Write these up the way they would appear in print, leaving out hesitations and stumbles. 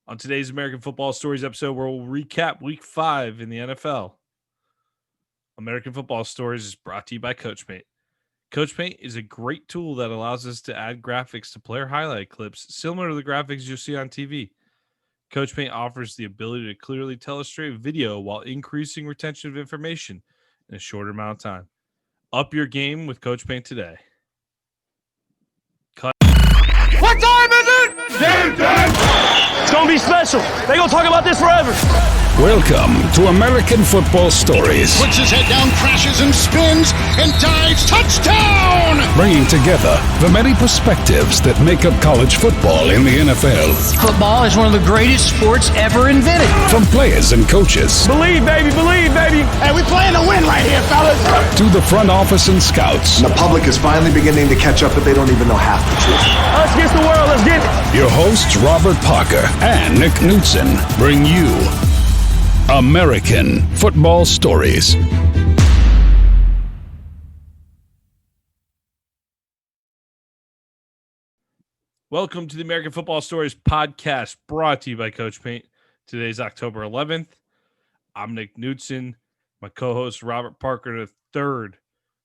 On today's American Football Stories episode, we'll recap Week 5 in the NFL. American Football Stories is brought to you by CoachMate. CoachMate is a great tool that allows us to add graphics to player highlight clips similar to the graphics you'll see on TV. CoachMate offers the ability to clearly tell a straight video while increasing retention of information in a shorter amount of time. Up your game with CoachMate today. What time is it? Game time! It's gonna be special. They're gonna talk about this forever. Welcome to American Football Stories. Puts his head down, crashes and spins, and dives. Touchdown! Bringing together the many perspectives that make up college football in the NFL. Football is one of the greatest sports ever invented. From players and coaches. Believe, baby, believe, baby. Hey, we playing to win right here, fellas. To the front office and scouts. The public is finally beginning to catch up, but they don't even know half the truth. Us against the world, let's get it. Your hosts, Robert Parker and Nick Knudsen, bring you American Football Stories. Welcome to the American Football Stories podcast, brought to you by CoachMate. Today's October 11th. I'm Nick Knudsen, my co-host Robert Parker III.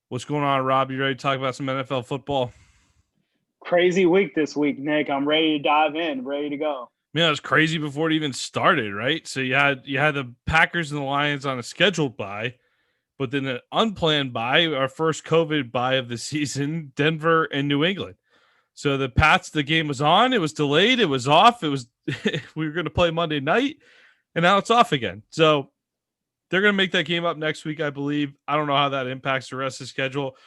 What's going on, Rob? You ready to talk about some NFL football? Crazy week this week, Nick. I'm ready to dive in, ready to go. Man, it was crazy before it even started, right? So you had the Packers and the Lions on a scheduled bye, but then an unplanned bye, our first COVID bye of the season, Denver and New England. So the Pats, the game was on, it was delayed, it was off, it was we were going to play Monday night, and now it's off again. So they're going to make that game up next week, I believe. I don't know how that impacts the rest of the schedule.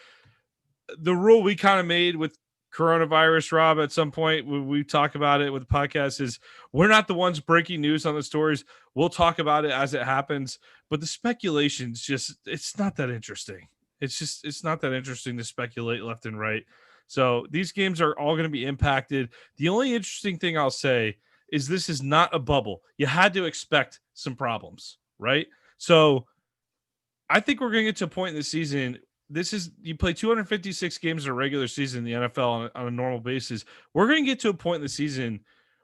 The rule we kind of made with coronavirus, Rob, at some point when we talk about it with the podcast is we're not the ones breaking news on the stories. We'll talk about it as it happens, but the speculation's just, it's not that interesting. It's not that interesting to speculate left and right. So these games are all going to be impacted. The only interesting thing I'll say is this is not a bubble. You had to expect some problems, right? So I think we're going to get to a point in the season. You play 256 games in a regular season in the NFL on a normal basis. We're going to get to a point in the season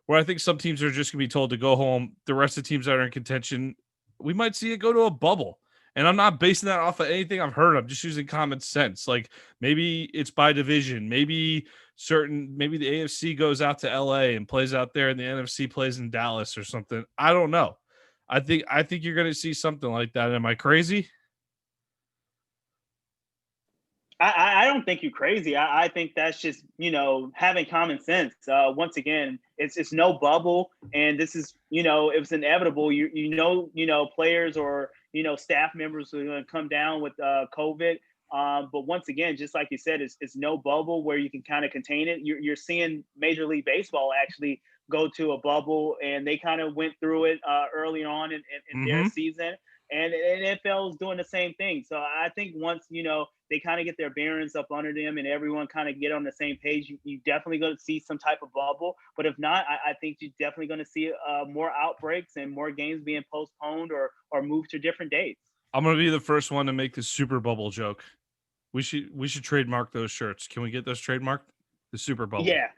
where I think some teams are just going to be told to go home. The rest of the teams that are in contention, we might see it go to a bubble. And I'm not basing that off of anything I've heard. I'm just using common sense. Like maybe it's by division. Maybe the AFC goes out to LA and plays out there and the NFC plays in Dallas or something. I don't know. I think you're going to see something like that. Am I crazy? I don't think you're crazy. I think that's just, having common sense. Once again, it's no bubble, and this is, it was inevitable. Players or, staff members are going to come down with COVID. But once again, just like you said, it's no bubble where you can kind of contain it. You're seeing Major League Baseball actually go to a bubble, and they kind of went through it early on in their season. And NFL is doing the same thing. So I think once, they kind of get their bearings up under them and everyone kind of get on the same page, you definitely going to see some type of bubble. But if not, I think you're definitely going to see more outbreaks and more games being postponed or moved to different dates. I'm going to be the first one to make the super bubble joke. We should trademark those shirts. Can we get those trademarked? The super bubble. Yeah.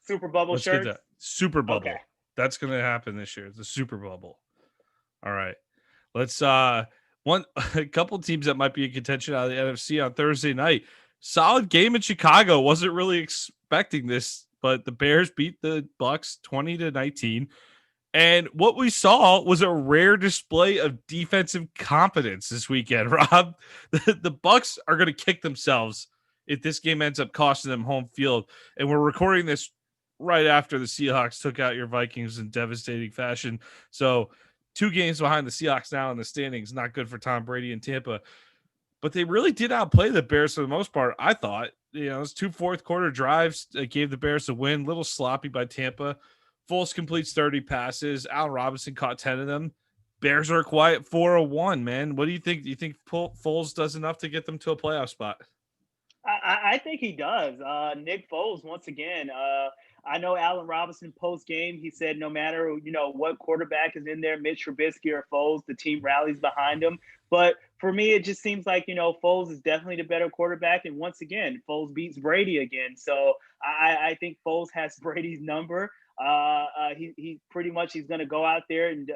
Super bubble Let's shirts. Get that. Super bubble. Okay. That's going to happen this year. The super bubble. All right. Let's a couple teams that might be in contention out of the NFC on Thursday night. Solid game in Chicago. Wasn't really expecting this, but the Bears beat the Bucks 20-19. And what we saw was a rare display of defensive confidence this weekend, Rob. The Bucks are going to kick themselves if this game ends up costing them home field. And we're recording this right after the Seahawks took out your Vikings in devastating fashion. So 2 games behind the Seahawks now in the standings. Not good for Tom Brady and Tampa. But they really did outplay the Bears for the most part, I thought. It was 2 fourth-quarter drives that gave the Bears a win. A little sloppy by Tampa. Foles completes 30 passes. Allen Robinson caught 10 of them. Bears are a quiet 4-1, man. What do you think? Do you think Foles does enough to get them to a playoff spot? I think he does. Nick Foles, once again, I know Allen Robinson post-game, he said no matter, what quarterback is in there, Mitch Trubisky or Foles, the team rallies behind him. But for me, it just seems like, Foles is definitely the better quarterback. And once again, Foles beats Brady again. So I think Foles has Brady's number. He pretty much he's going to go out there and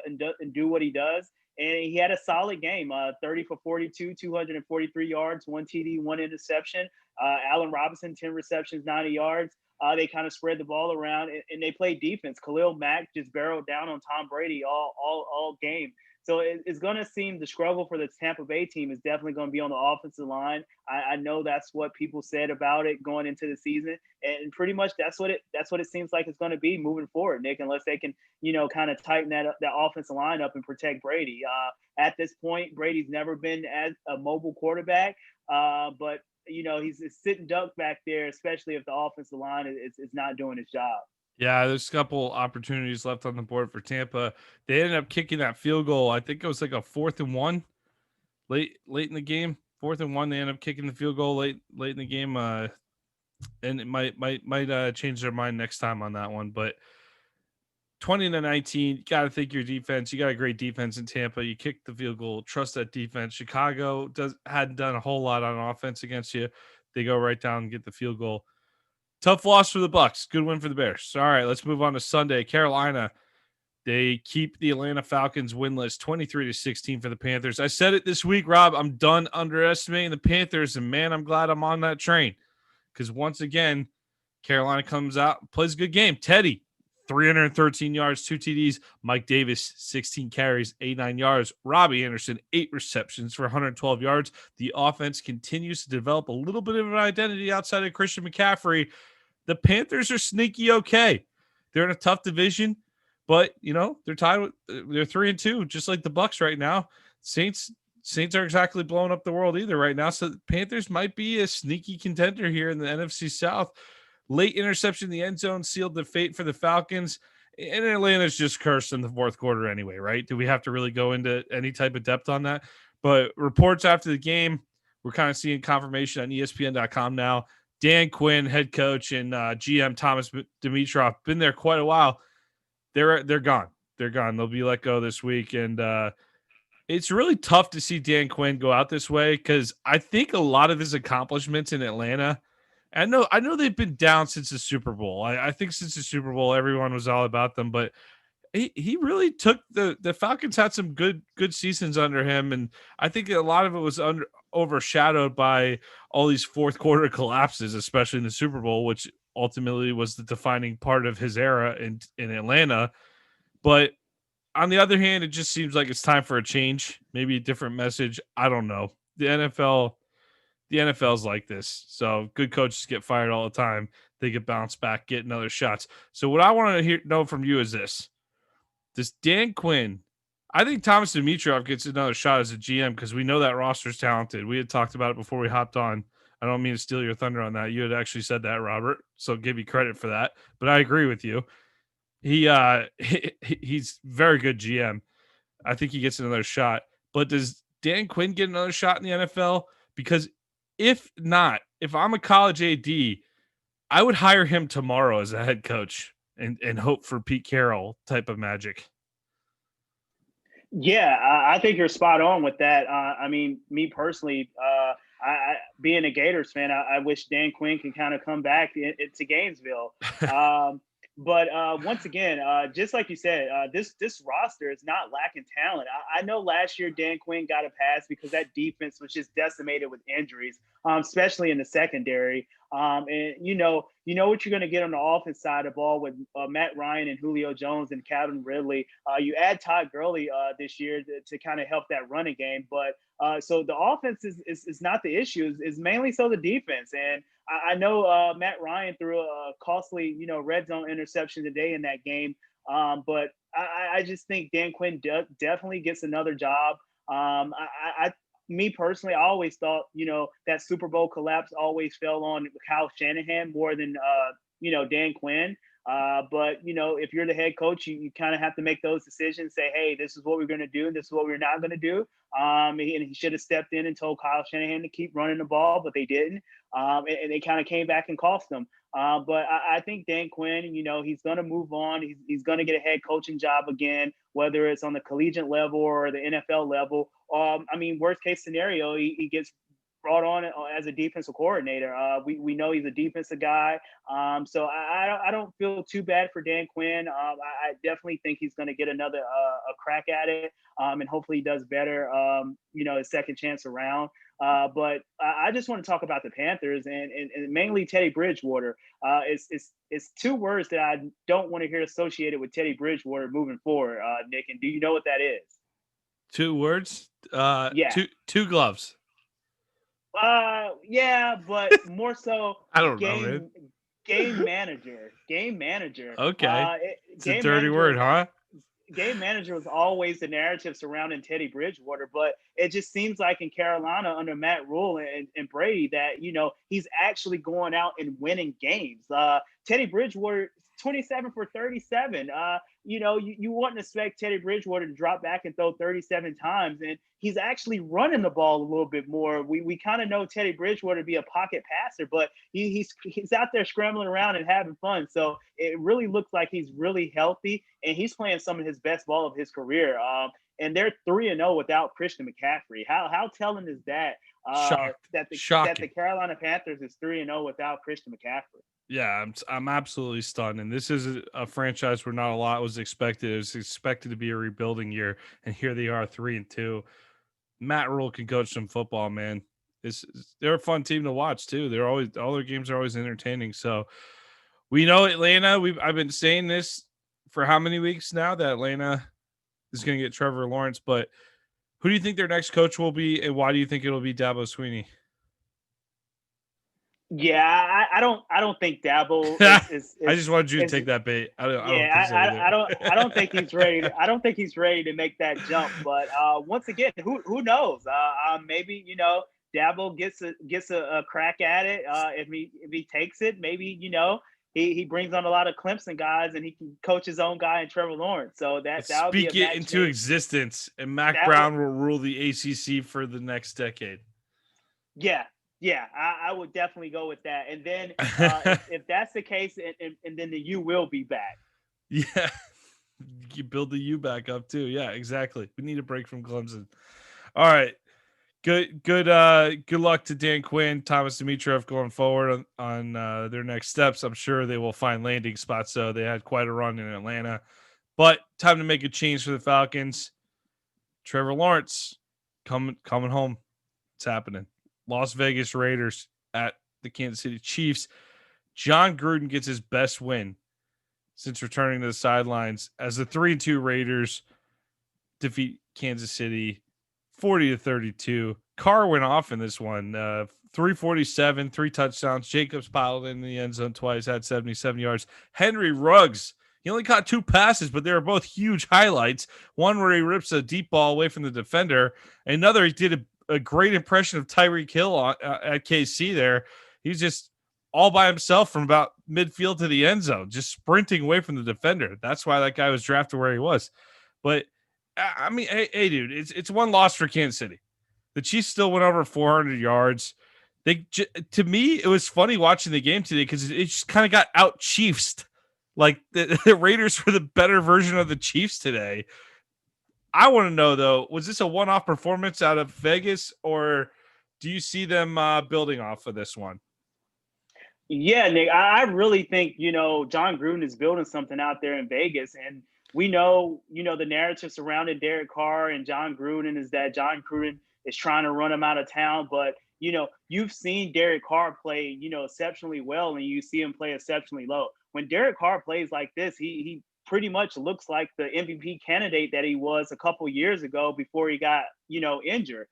do what he does. And he had a solid game, 30 for 42, 243 yards, 1 TD, 1 interception. Allen Robinson, 10 receptions, 90 yards. They kind of spread the ball around and they played defense. Khalil Mack just barreled down on Tom Brady all game. So it's going to seem the struggle for the Tampa Bay team is definitely going to be on the offensive line. I know that's what people said about it going into the season, and pretty much that's what it seems like it's going to be moving forward, Nick. Unless they can kind of tighten that offensive line up and protect Brady. At this point, Brady's never been as a mobile quarterback, but he's a sitting duck back there, especially if the offensive line is not doing its job. Yeah, there's a couple opportunities left on the board for Tampa. They ended up kicking that field goal. I think it was like a 4th and 1 late in the game. 4th and 1. They ended up kicking the field goal late in the game. And it might change their mind next time on that one. But 20-19, you got to think your defense. You got a great defense in Tampa. You kicked the field goal. Trust that defense. Chicago hadn't done a whole lot on offense against you. They go right down and get the field goal. Tough loss for the Bucs. Good win for the Bears. All right, let's move on to Sunday. Carolina, they keep the Atlanta Falcons winless, 23-16 for the Panthers. I said it this week, Rob. I'm done underestimating the Panthers, and man, I'm glad I'm on that train because once again, Carolina comes out, plays a good game. Teddy, 313 yards, 2 TDs. Mike Davis, 16 carries, 89 yards. Robbie Anderson, 8 receptions for 112 yards. The offense continues to develop a little bit of an identity outside of Christian McCaffrey. The Panthers are sneaky okay. They're in a tough division, but they're tied with they're 3-2, just like the Bucs right now. Saints aren't exactly blowing up the world either right now. So the Panthers might be a sneaky contender here in the NFC South. Late interception in the end zone sealed the fate for the Falcons. And Atlanta's just cursed in the fourth quarter anyway, right? Do we have to really go into any type of depth on that? But reports after the game, we're kind of seeing confirmation on ESPN.com now. Dan Quinn, head coach, and GM Thomas Dimitroff, been there quite a while. They're gone. They're gone. They'll be let go this week. And it's really tough to see Dan Quinn go out this way because I think a lot of his accomplishments in Atlanta, I know they've been down since the Super Bowl. I think since the Super Bowl, everyone was all about them, but he really took the Falcons had some good seasons under him, and I think a lot of it was overshadowed by all these fourth quarter collapses, especially in the Super Bowl, which ultimately was the defining part of his era in Atlanta. But on the other hand, it just seems like it's time for a change, maybe a different message. I don't know. The NFL's like this. So good coaches get fired all the time. They get bounced back, get another shots. So what I want to know from you is this. Does Dan Quinn, I think Thomas Dimitroff gets another shot as a GM because we know that roster's talented. We had talked about it before we hopped on. I don't mean to steal your thunder on that. You had actually said that, Robert. So I'll give you credit for that. But I agree with you. He's very good GM. I think he gets another shot. But does Dan Quinn get another shot in the NFL? Because if not, if I'm a college AD, I would hire him tomorrow as a head coach and hope for Pete Carroll type of magic. Yeah, I think you're spot on with that. I mean, me personally, I being a Gators fan, I wish Dan Quinn can kind of come back to Gainesville. But once again, just like you said, this roster is not lacking talent. I know last year Dan Quinn got a pass because that defense was just decimated with injuries, especially in the secondary. And you know what you're going to get on the offense side of the ball with Matt Ryan and Julio Jones and Calvin Ridley. You add Todd Gurley this year to kind of help that running game. But so the offense is not the issue. It's mainly so the defense. And I know Matt Ryan threw a costly, red zone interception today in that game. But I just think Dan Quinn definitely gets another job. Me personally, I always thought, that Super Bowl collapse always fell on Kyle Shanahan more than, Dan Quinn. But if you're the head coach, you kind of have to make those decisions, say, hey, this is what we're going to do. This is what we're not going to do. And he should have stepped in and told Kyle Shanahan to keep running the ball, but they didn't. And they kind of came back and cost them. But I think Dan Quinn, he's going to move on. He's going to get a head coaching job again, whether it's on the collegiate level or the NFL level. Worst case scenario, he gets brought on as a defensive coordinator. We know he's a defensive guy. So I don't feel too bad for Dan Quinn. I definitely think he's going to get another a crack at it, and hopefully he does better. His second chance around. But I just want to talk about the Panthers and mainly Teddy Bridgewater. It's two words that I don't want to hear associated with Teddy Bridgewater moving forward. Nick, and do you know what that is? 2 words. Yeah. Two gloves. Yeah, but more so I don't know, man. Game manager. Game manager. Okay. It's a Game dirty manager word, huh? Game manager was always the narrative surrounding Teddy Bridgewater, but it just seems like in Carolina under Matt Rule and Brady that, he's actually going out and winning games. Teddy Bridgewater, 27 for 37. You wouldn't expect Teddy Bridgewater to drop back and throw 37 times, and he's actually running the ball a little bit more. We kind of know Teddy Bridgewater to be a pocket passer, but he's out there scrambling around and having fun. So it really looks like he's really healthy, and he's playing some of his best ball of his career. And they're 3-0 without Christian McCaffrey. How telling is that? That the Carolina Panthers is 3-0 without Christian McCaffrey. Yeah, I'm absolutely stunned. And this is a franchise where not a lot was expected. It was expected to be a rebuilding year, and here they are, 3-2. Matt Rule can coach some football, man. They're a fun team to watch too. All their games are always entertaining. So we know Atlanta. I've been saying this for how many weeks now that Atlanta is going to get Trevor Lawrence. But who do you think their next coach will be, and why do you think it'll be Dabo Swinney? Yeah, I don't think Dabo is I just wanted you to take that bait. I don't think he's ready. I don't think he's ready to make that jump. But once again, who knows? Maybe Dabo gets a crack at it. If he takes it, maybe he brings on a lot of Clemson guys and he can coach his own guy in Trevor Lawrence. So that would be speak it into existence, and Mac Brown will rule the ACC for the next decade. Yeah, I would definitely go with that. And then if that's the case, and then the U will be back. Yeah, you build the U back up too. Yeah, exactly. We need a break from Clemson. All right, good luck to Dan Quinn, Thomas Dimitroff going forward on their next steps. I'm sure they will find landing spots. So they had quite a run in Atlanta, but time to make a change for the Falcons. Trevor Lawrence coming home. It's happening. Las Vegas Raiders at the Kansas City Chiefs. John Gruden gets his best win since returning to the sidelines as the 3-2 Raiders defeat Kansas City 40-32. Carr went off in this one. 347, 3 touchdowns. Jacobs piled in the end zone twice, had 77 yards. Henry Ruggs, he only caught 2 passes, but they were both huge highlights. One where he rips a deep ball away from the defender. Another, he did a great impression of Tyreek Hill at KC there. He's just all by himself from about midfield to the end zone, just sprinting away from the defender. That's why that guy was drafted where he was. But, I mean, hey dude, it's one loss for Kansas City. The Chiefs still went over 400 yards. To me, it was funny watching the game today because it just kind of got out-Chiefsed. Like, the Raiders were the better version of the Chiefs today. I want to know, though, was this a one-off performance out of Vegas, or do you see them building off of this one? Yeah, Nick, I really think, John Gruden is building something out there in Vegas. And we know, the narrative surrounding Derek Carr and John Gruden is that John Gruden is trying to run him out of town. But, you've seen Derek Carr play, exceptionally well, and you see him play exceptionally low. When Derek Carr plays like this, he pretty much looks like the MVP candidate that he was a couple years ago before he got, injured.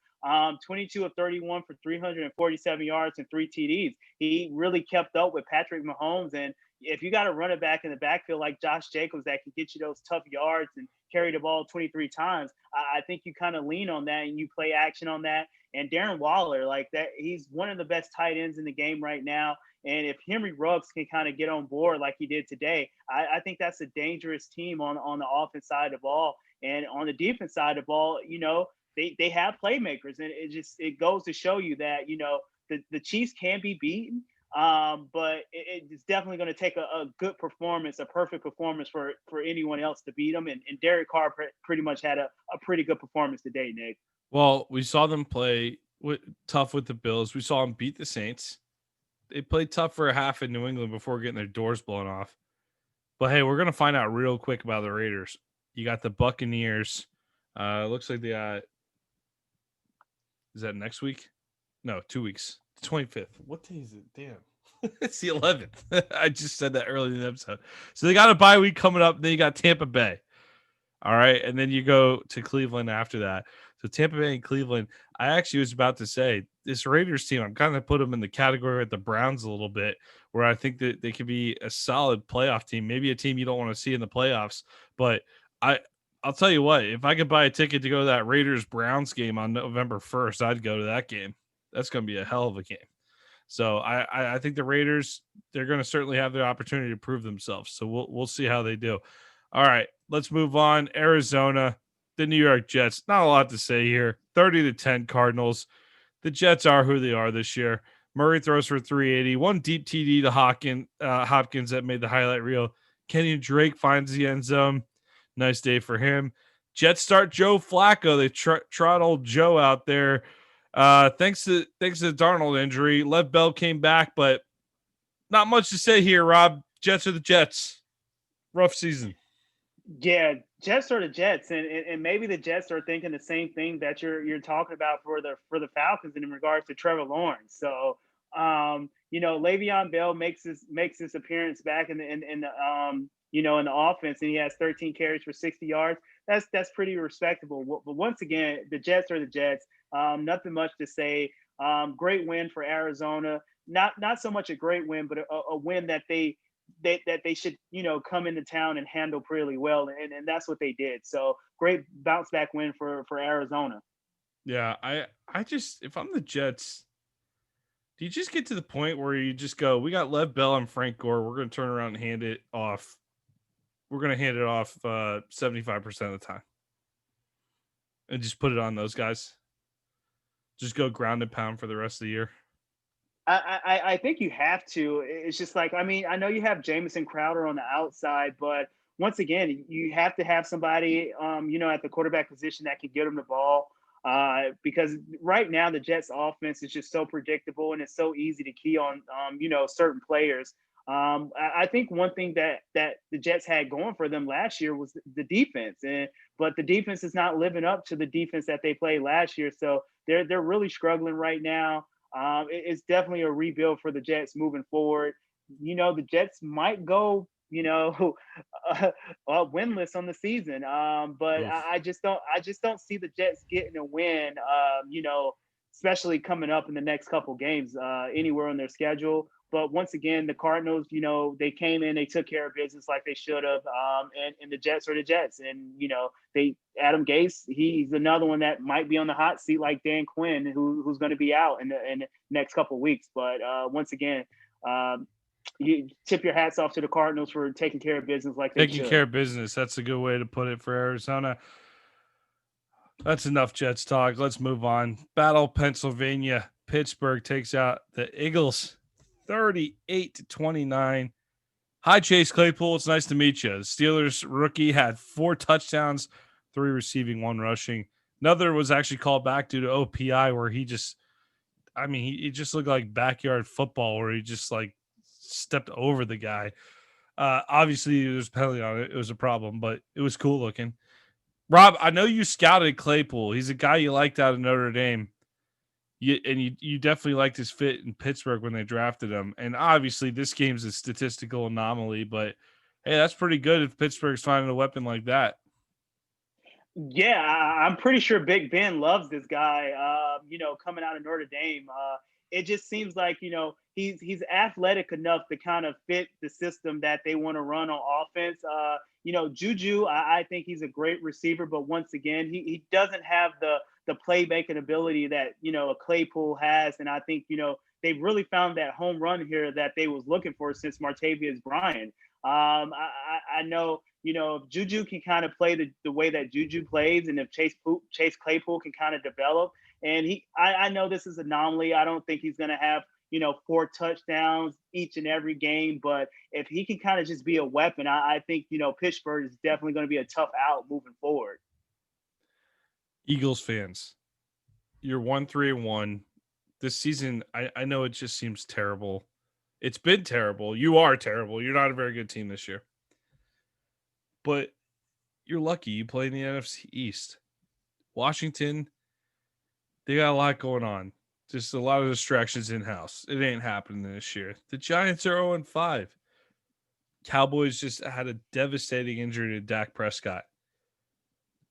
22 of 31 for 347 yards and 3 TDs. He really kept up with Patrick Mahomes. And if you got a running back in the backfield like Josh Jacobs that can get you those tough yards and carry the ball 23 times, I think you kind of lean on that and you play action on that. And Darren Waller, like that, he's one of the best tight ends in the game right now. And if Henry Ruggs can kind of get on board like he did today, I think that's a dangerous team on the offense side of the ball. And on the defense side of the ball, they have playmakers. And it goes to show you that, the Chiefs can be beaten. But it's definitely going to take a good performance, a perfect performance for anyone else to beat them. And Derek Carr pretty much had a pretty good performance today, Nick. Well, we saw them play tough with the Bills. We saw them beat the Saints. They played tough for a half in New England before getting their doors blown off. But hey, we're gonna find out real quick about the Raiders. You got the Buccaneers. Looks like they got. Is that next week? No, 2 weeks. 25th. What day is it? Damn. It's the 11th. I just said that earlier in the episode. So they got a bye week coming up. Then you got Tampa Bay. All right. And then you go to Cleveland after that. So Tampa Bay and Cleveland. I actually was about to say this Raiders team, I'm kind of put them in the category with the Browns a little bit, where I think that they could be a solid playoff team, maybe a team you don't want to see in the playoffs. But I'll tell you what, if I could buy a ticket to go to that Raiders Browns game on November 1st, I'd go to that game. That's going to be a hell of a game. So I think the Raiders, they're going to certainly have the opportunity to prove themselves. So we'll see how they do. All right, let's move on. Arizona, the New York Jets. Not a lot to say here. 30-10 Cardinals. The Jets are who they are this year. Murray throws for 380. One deep TD to Hopkins that made the highlight reel. Kenyon Drake finds the end zone. Nice day for him. Jets start Joe Flacco. They trot old Joe out there. Thanks to the Darnold injury. Lev Bell came back, but not much to say here, Rob. Jets are the Jets. Rough season. Yeah, Jets are the Jets, and maybe the Jets are thinking the same thing that you're talking about for the Falcons in regards to Trevor Lawrence. So, Le'Veon Bell makes his appearance back in the offense, and he has 13 carries for 60 yards. That's pretty respectable. But once again, the Jets are the Jets. Nothing much to say. Great win for Arizona. Not so much a great win, but a win that they should, come into town and handle pretty well. And that's what they did. So great bounce back win for Arizona. Yeah. I just, if I'm the Jets, do you just get to the point where you just go, we got Lev Bell and Frank Gore. We're going to turn around and hand it off. We're going to hand it off 75% of the time and just put it on those guys. Just go ground and pound for the rest of the year. I think you have to. It's just like, I mean, I know you have Jamison Crowder on the outside, but once again, you have to have somebody, at the quarterback position that can get them the ball. Because right now the Jets offense is just so predictable and it's so easy to key on, certain players. I think one thing that the Jets had going for them last year was the defense, but the defense is not living up to the defense that they played last year. So they're really struggling right now. It's definitely a rebuild for the Jets moving forward. The Jets might go, winless on the season. But I just don't see the Jets getting a win. Especially coming up in the next couple games, anywhere on their schedule. But once again, the Cardinals, they came in, they took care of business like they should have. And the Jets are the Jets. And, Adam Gase, he's another one that might be on the hot seat like Dan Quinn, who's going to be out in the next couple of weeks. But once again, you tip your hats off to the Cardinals for taking care of business like they should. Taking care of business. That's a good way to put it for Arizona. That's enough Jets talk. Let's move on. Battle, Pennsylvania. Pittsburgh takes out the Eagles 38-29. Hi, Chase Claypool. It's nice to meet you. The Steelers rookie had 4 touchdowns, 3 receiving, 1 rushing. Another was actually called back due to OPI, where he just looked like backyard football, where he just like stepped over the guy. Obviously, there was a penalty on it. It was a problem, but it was cool looking. Rob, I know you scouted Claypool. He's a guy you liked out of Notre Dame. You definitely liked his fit in Pittsburgh when they drafted him. And obviously, this game's a statistical anomaly, but hey, that's pretty good if Pittsburgh's finding a weapon like that. Yeah, I'm pretty sure Big Ben loves this guy. Coming out of Notre Dame, it just seems like he's athletic enough to kind of fit the system that they want to run on offense. Juju, I think he's a great receiver, but once again, he doesn't have the playmaking ability that a Claypool has, and I think they've really found that home run here that they was looking for since Martavius Bryant. I know if Juju can kind of play the way that Juju plays, and if Chase Claypool can kind of develop, and I know this is an anomaly. I don't think he's going to have 4 touchdowns each and every game, but if he can kind of just be a weapon, I think Pittsburgh is definitely going to be a tough out moving forward. Eagles fans, You're 1-3-1. This season, I know it just seems terrible. It's been terrible. You are terrible. You're not a very good team this year. But you're lucky you play in the NFC East. Washington, they got a lot going on. Just a lot of distractions in house. It ain't happening this year. The Giants are 0-5. Cowboys just had a devastating injury to Dak Prescott.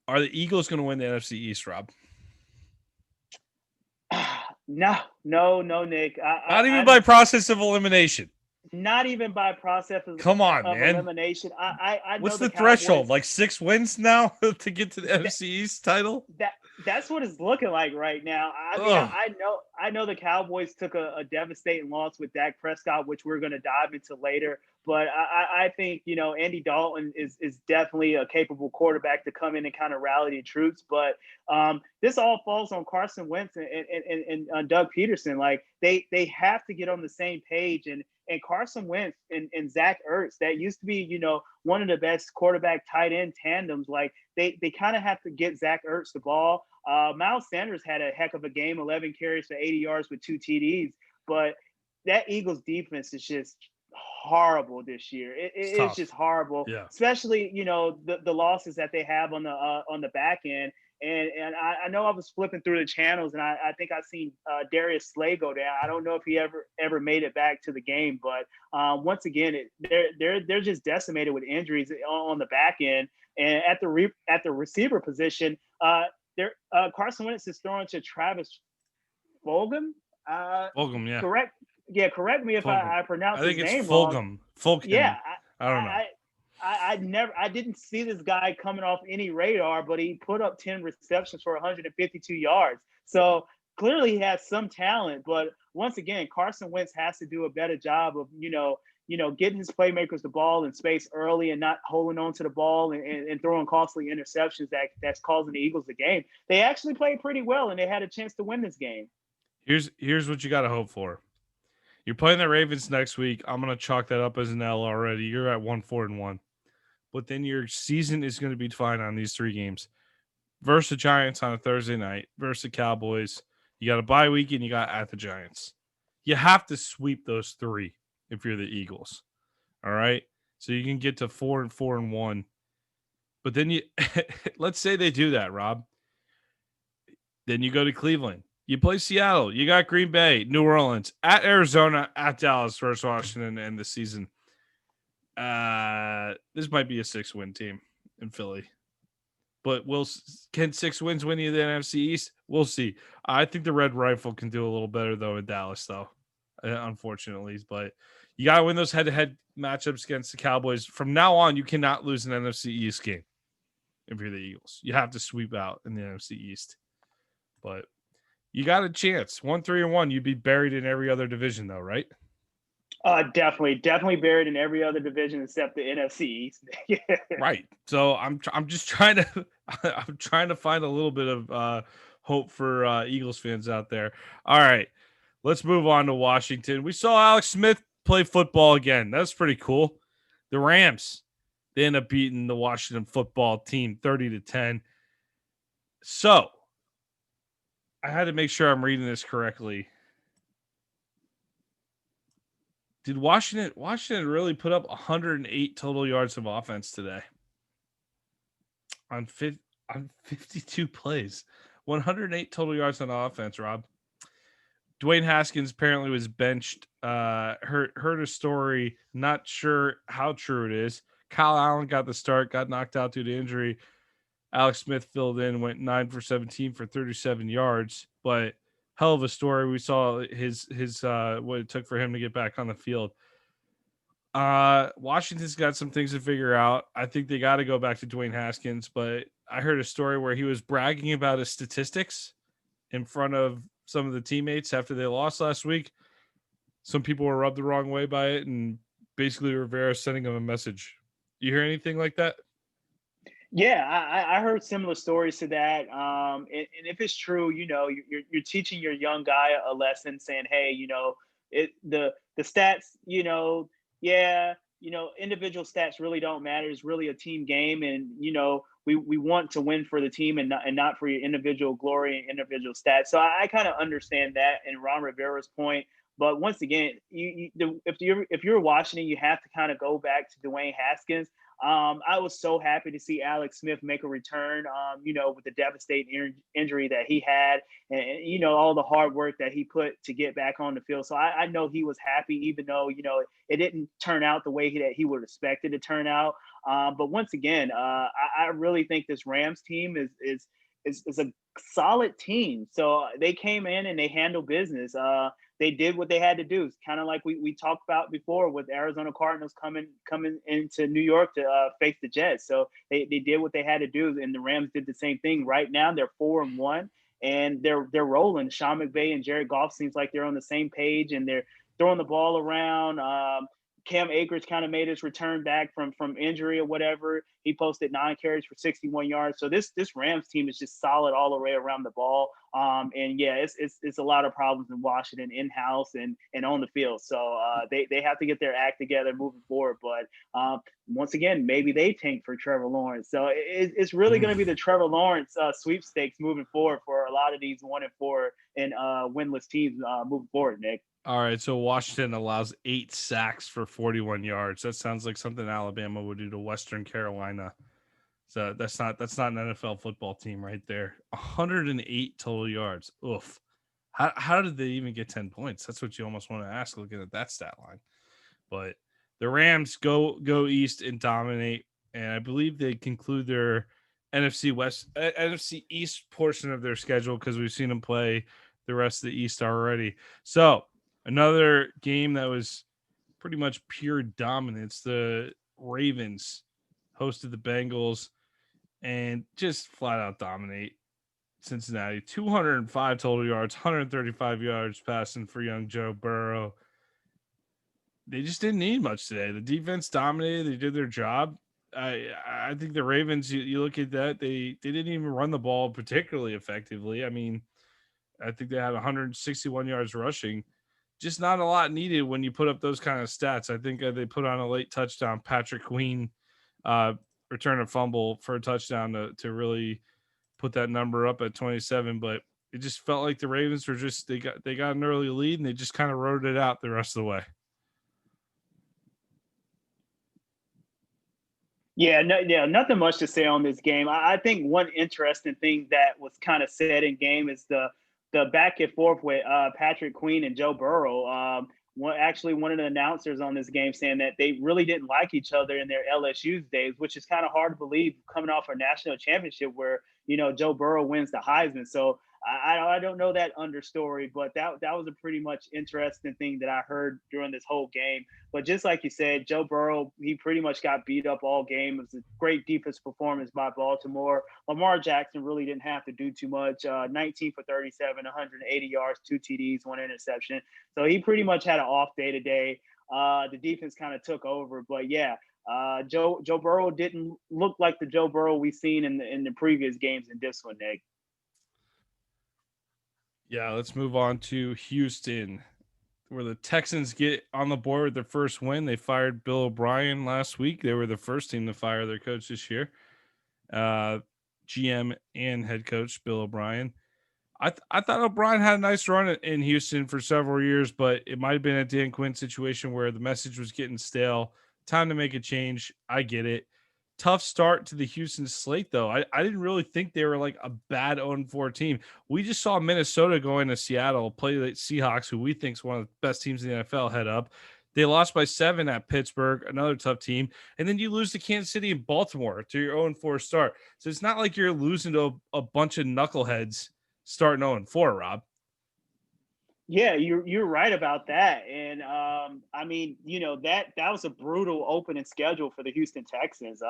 Are the Eagles going to win the NFC East, Rob? No, Nick. Not even by process of elimination. Not even by process Come on, of man. elimination. I know What's the Cowboys, threshold? Like 6 wins now to get to the NFC East title? That's what it's looking like right now. I mean, I know the Cowboys took a devastating loss with Dak Prescott, which we're going to dive into later. But I think, Andy Dalton is definitely a capable quarterback to come in and kind of rally the troops. But this all falls on Carson Wentz and Doug Peterson. Like they have to get on the same page. And Carson Wentz and Zach Ertz, that used to be, one of the best quarterback tight end tandems. Like they kind of have to get Zach Ertz the ball. Miles Sanders had a heck of a game, 11 carries for 80 yards with 2 TDs. But that Eagles defense is just horrible this year. It's just horrible, especially the losses that they have on the back end. And I know I was flipping through the channels, and I think I've seen Darius Slay go down. I don't know if he ever made it back to the game, but once again, they're just decimated with injuries on the back end. And at the receiver position, Carson Wentz is throwing to Travis Fulgham. Fulgham, yeah. Correct. Yeah, correct me if I pronounce his name wrong. I think it's Fulgham. Fulgham. Yeah, I don't know. I didn't see this guy coming off any radar, but he put up 10 receptions for 152 yards. So clearly he has some talent. But once again, Carson Wentz has to do a better job of getting his playmakers the ball in space early and not holding on to the ball and throwing costly interceptions that's causing the Eagles the game. They actually played pretty well, and they had a chance to win this game. Here's what you got to hope for. You're playing the Ravens next week. I'm going to chalk that up as an L already. You're at 1-4-1. But then your season is going to be defined on these 3 games. Versus the Giants on a Thursday night. Versus the Cowboys. You got a bye week and you got at the Giants. You have to sweep those 3 if you're the Eagles. All right? So you can get to 4-1. But then let's say they do that, Rob. Then you go to Cleveland. You play Seattle. You got Green Bay, New Orleans, at Arizona, at Dallas, versus Washington, and the season. This might be a 6-win team in Philly. But can 6 wins win you the NFC East? We'll see. I think the Red Rifle can do a little better, though, in Dallas, though, unfortunately. But you got to win those head-to-head matchups against the Cowboys. From now on, you cannot lose an NFC East game if you're the Eagles. You have to sweep out in the NFC East. But you got a chance. 1-3-1. You'd be buried in every other division, though, right? Definitely buried in every other division except the NFC East. Right. So I'm just trying to find a little bit of hope for Eagles fans out there. All right, let's move on to Washington. We saw Alex Smith play football again. That's pretty cool. The Rams, they end up beating the Washington football team 30-10. So I had to make sure I'm reading this correctly. Did Washington really put up 108 total yards of offense today on 52 plays? 108 total yards on offense, Rob. Dwayne Haskins apparently was benched. Heard a story, not sure how true it is. Kyle Allen got the start, got knocked out due to injury. Alex Smith filled in, went 9 for 17 for 37 yards, but hell of a story. We saw his what it took for him to get back on the field. Washington's got some things to figure out. I think they got to go back to Dwayne Haskins, but I heard a story where he was bragging about his statistics in front of some of the teammates after they lost last week. Some people were rubbed the wrong way by it, and basically Rivera sending him a message. You hear anything like that? Yeah, I heard similar stories to that. And if it's true, you're teaching your young guy a lesson, saying, hey, the stats, individual stats really don't matter. It's really a team game. And, we want to win for the team and not for your individual glory and individual stats. So I kind of understand that and Ron Rivera's point. But once again, if you're Washington, you have to kind of go back to Dwayne Haskins. I was so happy to see Alex Smith make a return, with the devastating injury that he had and, all the hard work that he put to get back on the field. So I know he was happy, even though, it didn't turn out the way that he would expect it to turn out. But once again, I really think this Rams team is a solid team. So they came in and they handled business. They did what they had to do. It's kind of like we talked about before with Arizona Cardinals coming into New York to face the Jets. So they did what they had to do, and the Rams did the same thing. Right now they're 4-1, and they're rolling. Sean McVay and Jared Goff seems like they're on the same page, and they're throwing the ball around. Cam Akers kind of made his return back from injury or whatever. He posted 9 carries for 61 yards. So this Rams team is just solid all the way around the ball. And yeah, it's a lot of problems in Washington in-house and on the field. So they have to get their act together moving forward. But once again, maybe they tank for Trevor Lawrence. So it's really going to be the Trevor Lawrence sweepstakes moving forward for a lot of these 1-4 and winless teams moving forward, Nick. All right, so Washington allows 8 sacks for 41 yards. That sounds like something Alabama would do to Western Carolina. So that's not an NFL football team right there. 108 total yards. Oof. How did they even get 10 points? That's what you almost want to ask looking at that stat line. But the Rams go east and dominate, and I believe they conclude their NFC East portion of their schedule because we've seen them play the rest of the East already. So another game that was pretty much pure dominance. The Ravens hosted the Bengals and just flat out dominate Cincinnati. 205 total yards, 135 yards passing for young Joe Burrow. They just didn't need much today. The defense dominated. They did their job. I think the Ravens, you look at that, they didn't even run the ball particularly effectively. I mean, I think they had 161 yards rushing. Just not a lot needed when you put up those kind of stats. I think they put on a late touchdown. Patrick Queen return a fumble for a touchdown to really put that number up at 27. But it just felt like the Ravens were they got an early lead and they just kind of rode it out the rest of the way. Yeah, nothing much to say on this game. I think one interesting thing that was kind of said in game is the back and forth with Patrick Queen and Joe Burrow. One of the announcers on this game saying that they really didn't like each other in their LSU days, which is kind of hard to believe coming off a national championship where Joe Burrow wins the Heisman. So I don't know that understory, but that was a pretty much interesting thing that I heard during this whole game. But just like you said, Joe Burrow, he pretty much got beat up all game. It was a great defense performance by Baltimore. Lamar Jackson really didn't have to do too much. 19 for 37, 180 yards, 2 TDs, 1 interception. So he pretty much had an off day today. The defense kind of took over, but yeah, Joe Burrow didn't look like the Joe Burrow we've seen in the previous games in this one, Nick. Yeah, let's move on to Houston, where the Texans get on the board with their first win. They fired Bill O'Brien last week. They were the first team to fire their coach this year, GM and head coach Bill O'Brien. I thought O'Brien had a nice run in Houston for several years, but it might have been a Dan Quinn situation where the message was getting stale. Time to make a change. I get it. Tough start to the Houston slate, though. I didn't really think they were like a bad 0-4 team. We just saw Minnesota going to Seattle, play the Seahawks, who we think is one of the best teams in the NFL, head up. They lost by 7 at Pittsburgh, another tough team. And then you lose to Kansas City and Baltimore to your 0-4 start. So it's not like you're losing to a bunch of knuckleheads starting 0-4, Rob. Yeah, you're right about that. And I mean, that was a brutal opening schedule for the Houston Texans.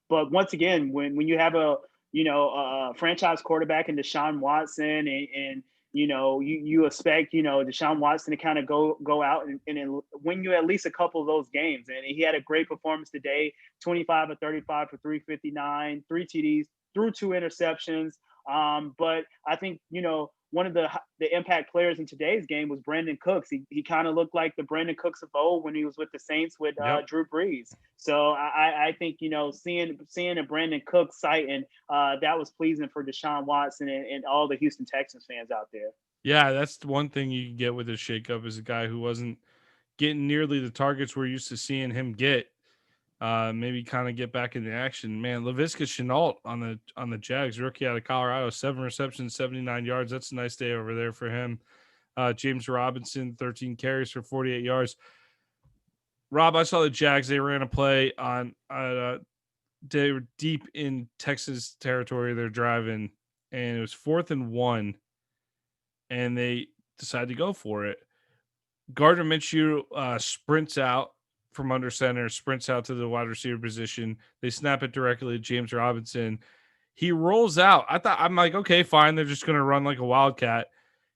But once again, when you have a franchise quarterback in Deshaun Watson and you expect Deshaun Watson to kind of go out and win you at least a couple of those games. And he had a great performance today, 25 of 35 for 359, 3 TDs, threw 2 interceptions. But I think, one of the impact players in today's game was Brandon Cooks. He kind of looked like the Brandon Cooks of old when he was with the Saints with Yep. Drew Brees. So I think seeing a Brandon Cooks sighting that was pleasing for Deshaun Watson and all the Houston Texans fans out there. Yeah, that's the one thing you can get with a shakeup is a guy who wasn't getting nearly the targets we're used to seeing him get. Maybe kind of get back into action. Man, Laviska Shenault on the Jags, rookie out of Colorado, 7 receptions, 79 yards. That's a nice day over there for him. James Robinson, 13 carries for 48 yards. Rob, I saw the Jags. They ran a play on. They were deep in Texas territory. They're driving, and it was 4th and 1, and they decided to go for it. Gardner Minshew sprints out from under center, sprints out to the wide receiver position. They snap it directly to James Robinson. He rolls out. I'm like, okay, fine. They're just going to run like a wildcat.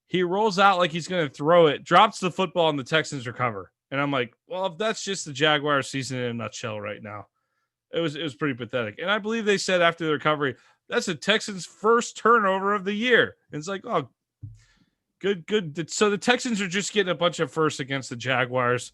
He rolls out like he's going to throw it, drops the football, and the Texans recover. And I'm like, well, if that's just the Jaguars season in a nutshell right now, it was pretty pathetic. And I believe they said after the recovery, that's the Texans' first turnover of the year. And it's like, oh, good. So the Texans are just getting a bunch of firsts against the Jaguars.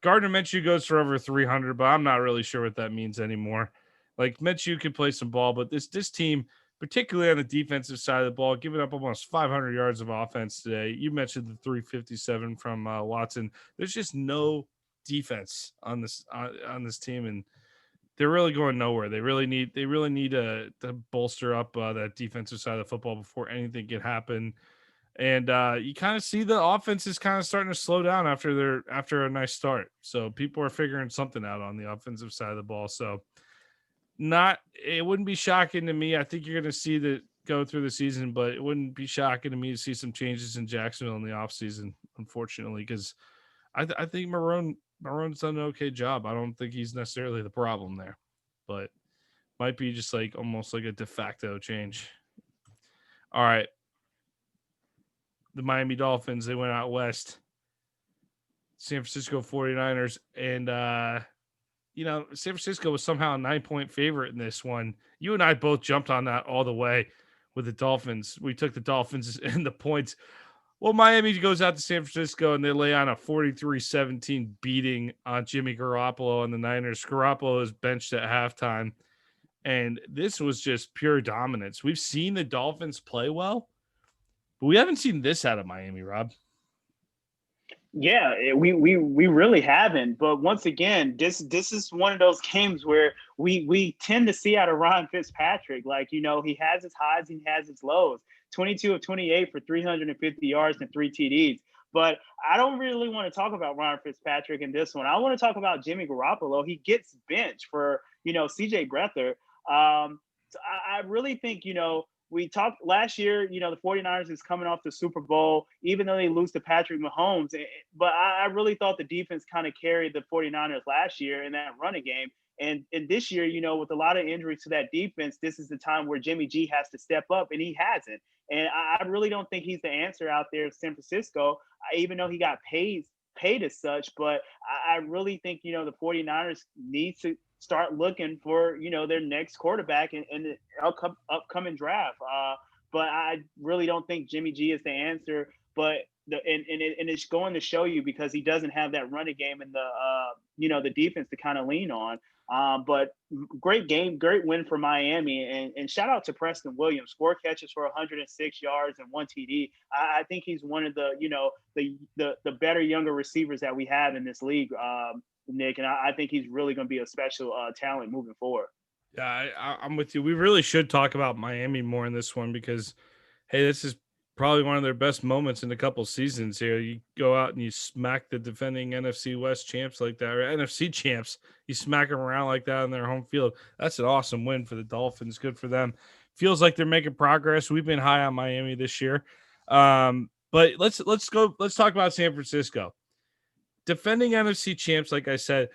Gardner Minshew goes for over 300, but I'm not really sure what that means anymore. Like Minshew can play some ball, but this team, particularly on the defensive side of the ball, giving up almost 500 yards of offense today. You mentioned the 357 from Watson. There's just no defense on this team, and they're really going nowhere. They really need to bolster up that defensive side of the football before anything can happen. And you kind of see the offense is kind of starting to slow down after a nice start. So people are figuring something out on the offensive side of the ball. So it wouldn't be shocking to me. I think you're going to see that go through the season, but it wouldn't be shocking to me to see some changes in Jacksonville in the offseason, unfortunately, because I think Marone's done an okay job. I don't think he's necessarily the problem there, but might be just like almost like a de facto change. All right. The Miami Dolphins, they went out west. San Francisco 49ers, and San Francisco was somehow a 9-point favorite in this one. You and I both jumped on that all the way with the Dolphins. We took the Dolphins and the points. Well, Miami goes out to San Francisco, and they lay on a 43-17 beating on Jimmy Garoppolo and the Niners. Garoppolo is benched at halftime, and this was just pure dominance. We've seen the Dolphins play well, but we haven't seen this out of Miami, Rob. Yeah, we really haven't. But once again, this is one of those games where we tend to see out of Ryan Fitzpatrick. Like, he has his highs and he has his lows. 22 of 28 for 350 yards and 3 TDs. But I don't really want to talk about Ryan Fitzpatrick in this one. I want to talk about Jimmy Garoppolo. He gets benched for, CJ Beathard. So I really think, we talked last year, the 49ers is coming off the Super Bowl, even though they lose to Patrick Mahomes. But I really thought the defense kind of carried the 49ers last year in that running game. And this year, with a lot of injuries to that defense, this is the time where Jimmy G has to step up, and he hasn't. And I really don't think he's the answer out there in San Francisco, even though he got paid as such. But I really think, the 49ers need to start looking for, their next quarterback in the upcoming draft. But I really don't think Jimmy G is the answer. But it's going to show you because he doesn't have that running game and the defense to kind of lean on. But great game, great win for Miami, and shout out to Preston Williams, 4 catches for 106 yards and 1 TD. I think he's one of the better younger receivers that we have in this league, Nick, and I think he's really going to be a special talent moving forward. Yeah, I'm with you. We really should talk about Miami more in this one because, hey, this is probably one of their best moments in a couple seasons here. You go out and you smack the defending NFC West champs like that, or NFC champs. You smack them around like that on their home field. That's an awesome win for the Dolphins. Good for them. Feels like they're making progress. We've been high on Miami this year. But let's talk about San Francisco. Defending NFC champs, like I said,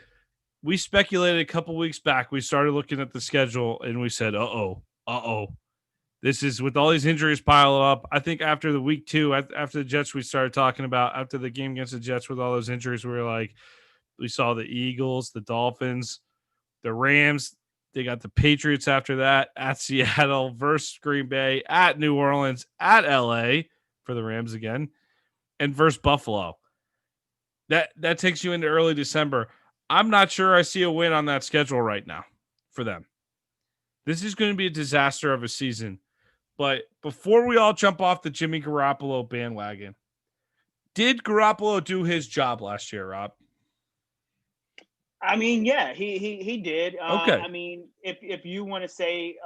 we speculated a couple weeks back. We started looking at the schedule and we said, uh-oh. This is with all these injuries piling up. I think after the week 2, after the Jets, we started talking about after the game against the Jets with all those injuries, we were like, we saw the Eagles, the Dolphins, the Rams. They got the Patriots after that, at Seattle, versus Green Bay, at New Orleans, at LA for the Rams again, and versus Buffalo. That takes you into early December. I'm not sure I see a win on that schedule right now for them. This is going to be a disaster of a season. But before we all jump off the Jimmy Garoppolo bandwagon, did Garoppolo do his job last year, Rob? I mean, yeah, he did. Okay. I mean, if you want to say,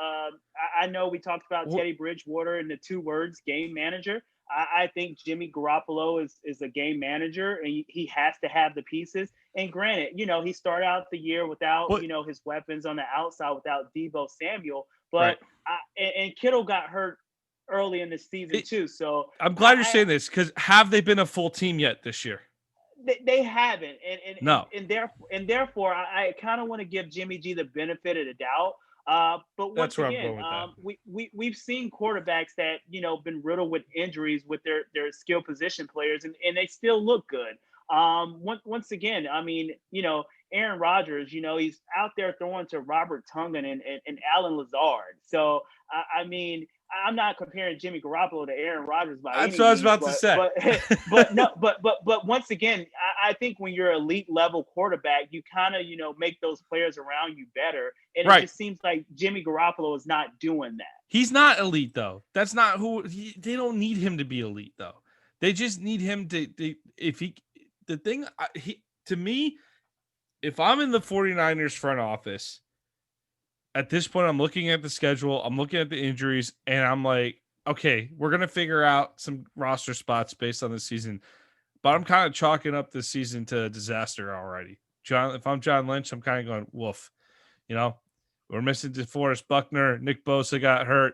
I know we talked about Teddy Bridgewater and the 2 words game manager. I think Jimmy Garoppolo is a game manager, and he has to have the pieces. And granted, he started out the year without his weapons on the outside, without Deebo Samuel. But and Kittle got hurt early in the season too. So I'm glad you're saying this, because have they been a full team yet this year? They haven't, and therefore, I kind of want to give Jimmy G the benefit of the doubt. But once again, we've seen quarterbacks that been riddled with injuries with their skill position players, and they still look good. Once again, I mean, Aaron Rodgers, he's out there throwing to Robert Tungan and Alan Lazard. So I mean, I'm not comparing Jimmy Garoppolo to Aaron Rodgers by any means. That's what I was about to say. But once again, I think when you're elite level quarterback, you kind of make those players around you better, and it just seems like Jimmy Garoppolo is not doing that. He's not elite though. That's not who they don't need him to be elite though. They just need him to to me, if I'm in the 49ers front office. At this point, I'm looking at the schedule, I'm looking at the injuries, and I'm like, okay, we're going to figure out some roster spots based on the season. But I'm kind of chalking up this season to a disaster already. If I'm John Lynch, I'm kind of going, woof. We're missing DeForest Buckner. Nick Bosa got hurt.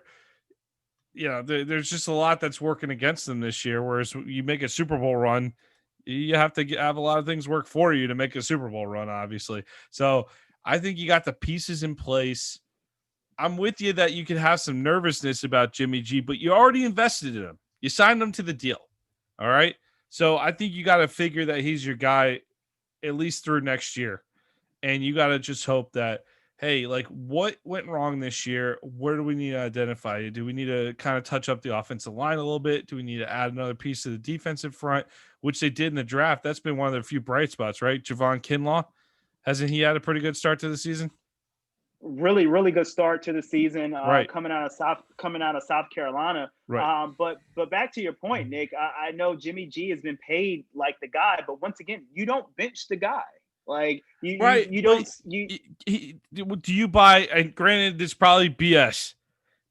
There's just a lot that's working against them this year, whereas you make a Super Bowl run, you have to have a lot of things work for you to make a Super Bowl run, obviously. So I think you got the pieces in place. I'm with you that you could have some nervousness about Jimmy G, but you already invested in him. You signed him to the deal. All right. So I think you got to figure that he's your guy at least through next year. And you got to just hope that, hey, like what went wrong this year? Where do we need to identify? Do we need to kind of touch up the offensive line a little bit? Do we need to add another piece to the defensive front, which they did in the draft? That's been one of the few bright spots, right? Javon Kinlaw. Hasn't he had a pretty good start to the season? Really, really good start to the season. Right. Coming out of South Carolina. Right. But back to your point, Nick. I know Jimmy G has been paid like the guy, but once again, you don't bench the guy. Like you don't. Do you buy? And granted, this is probably BS,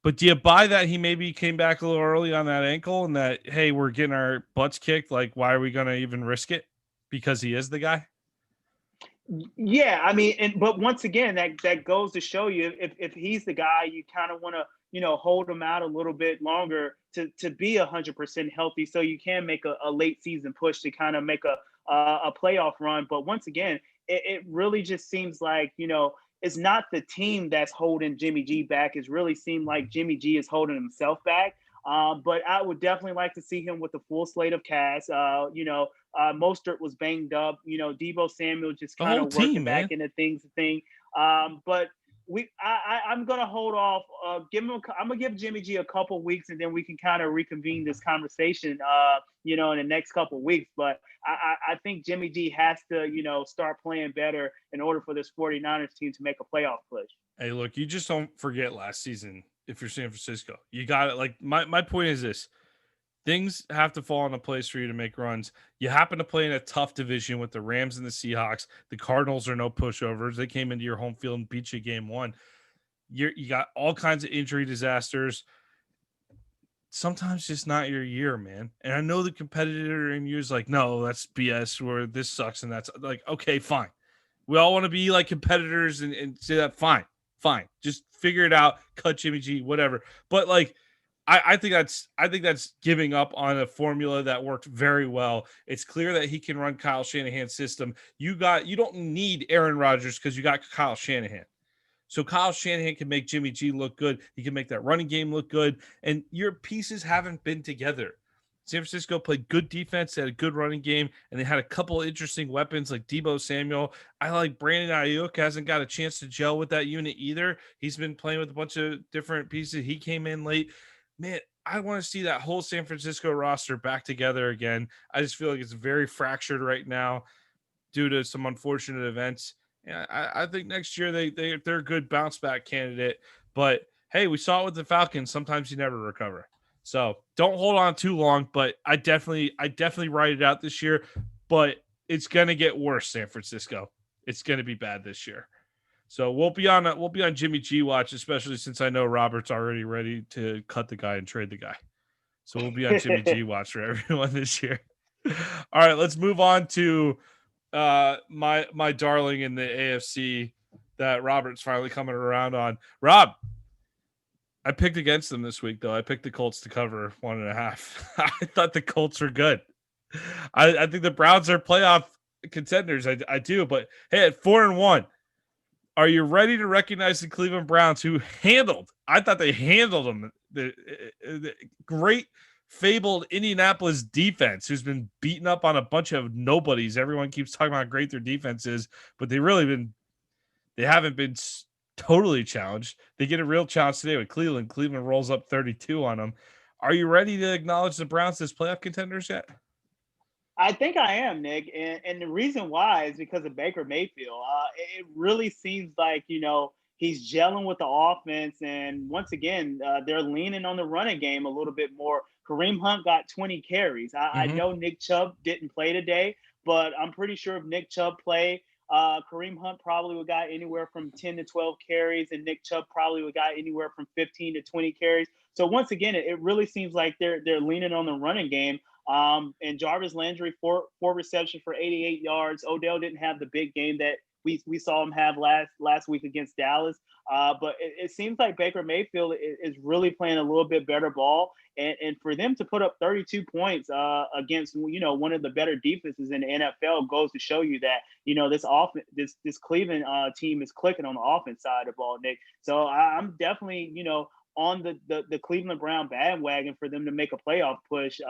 but do you buy that he maybe came back a little early on that ankle, and that hey, we're getting our butts kicked? Like, why are we going to even risk it? Because he is the guy. Yeah, I mean, but once again, that goes to show you if he's the guy, you kind of want to hold him out a little bit longer to be 100% healthy, so you can make a late season push to kind of make a playoff run. But once again, it really just seems like it's not the team that's holding Jimmy G back. It's really seemed like Jimmy G is holding himself back. But I would definitely like to see him with a full slate of cast. Mostert was banged up. Deebo Samuel just kind of working back into things. But I'm gonna hold off. I'm gonna give Jimmy G a couple weeks, and then we can kind of reconvene this conversation. In the next couple weeks. But I think Jimmy G has to start playing better in order for this 49ers team to make a playoff push. Hey, look, you just don't forget last season. If you're San Francisco, you got it. Like my point is this: things have to fall into place for you to make runs. You happen to play in a tough division with the Rams and the Seahawks. The Cardinals are no pushovers. They came into your home field and beat you game one. You got all kinds of injury disasters. Sometimes just not your year, man. And I know the competitor in you is like, no, that's BS, where this sucks. And that's like, okay, fine. We all want to be like competitors and say that. Fine. Just figure it out. Cut Jimmy G, whatever. But like, I think that's giving up on a formula that worked very well. It's clear that he can run Kyle Shanahan's system. You don't need Aaron Rodgers because you got Kyle Shanahan. So Kyle Shanahan can make Jimmy G look good. He can make that running game look good. And your pieces haven't been together San Francisco played good defense, they had a good running game, and they had a couple interesting weapons like Debo Samuel. I like Brandon Ayuk hasn't got a chance to gel with that unit either. He's been playing with a bunch of different pieces. He came in late. Man, I want to see that whole San Francisco roster back together again. I just feel like it's very fractured right now due to some unfortunate events. And I think next year they're a good bounce back candidate. But hey, we saw it with the Falcons. Sometimes you never recover. So don't hold on too long. But I definitely write it out this year. But it's gonna get worse, San Francisco. It's gonna be bad this year. So we'll be on Jimmy G watch, especially since I know Robert's already ready to cut the guy and trade the guy. So we'll be on Jimmy G watch for everyone this year. All right, let's move on to my darling in the AFC that Robert's finally coming around on. Rob, I picked against them this week though. I picked the Colts to cover 1.5. I thought the Colts were good. I think the Browns are playoff contenders. I do, but hey, at 4-1, are you ready to recognize the Cleveland Browns who I thought they handled them. The great fabled Indianapolis defense who's been beaten up on a bunch of nobodies. Everyone keeps talking about how great their defense is, but they haven't been totally challenged. They get a real challenge today with Cleveland. Cleveland rolls up 32 on them. Are you ready to acknowledge the Browns as playoff contenders yet? I think I am, Nick, and the reason why is because of Baker Mayfield. It really seems like he's gelling with the offense, and once again, they're leaning on the running game a little bit more. Kareem Hunt got 20 carries. I know Nick Chubb didn't play today, but I'm pretty sure if Nick Chubb played, Kareem Hunt probably would got anywhere from 10 to 12 carries, and Nick Chubb probably would got anywhere from 15 to 20 carries. So once again, it really seems like they're leaning on the running game. And Jarvis Landry, four receptions for 88 yards. Odell didn't have the big game that we saw him have last week against Dallas. But it seems like Baker Mayfield is really playing a little bit better ball. And for them to put up 32 points against one of the better defenses in the NFL goes to show you that this Cleveland team is clicking on the offense side of the ball, Nick. So I'm definitely on the Cleveland Brown bandwagon for them to make a playoff push.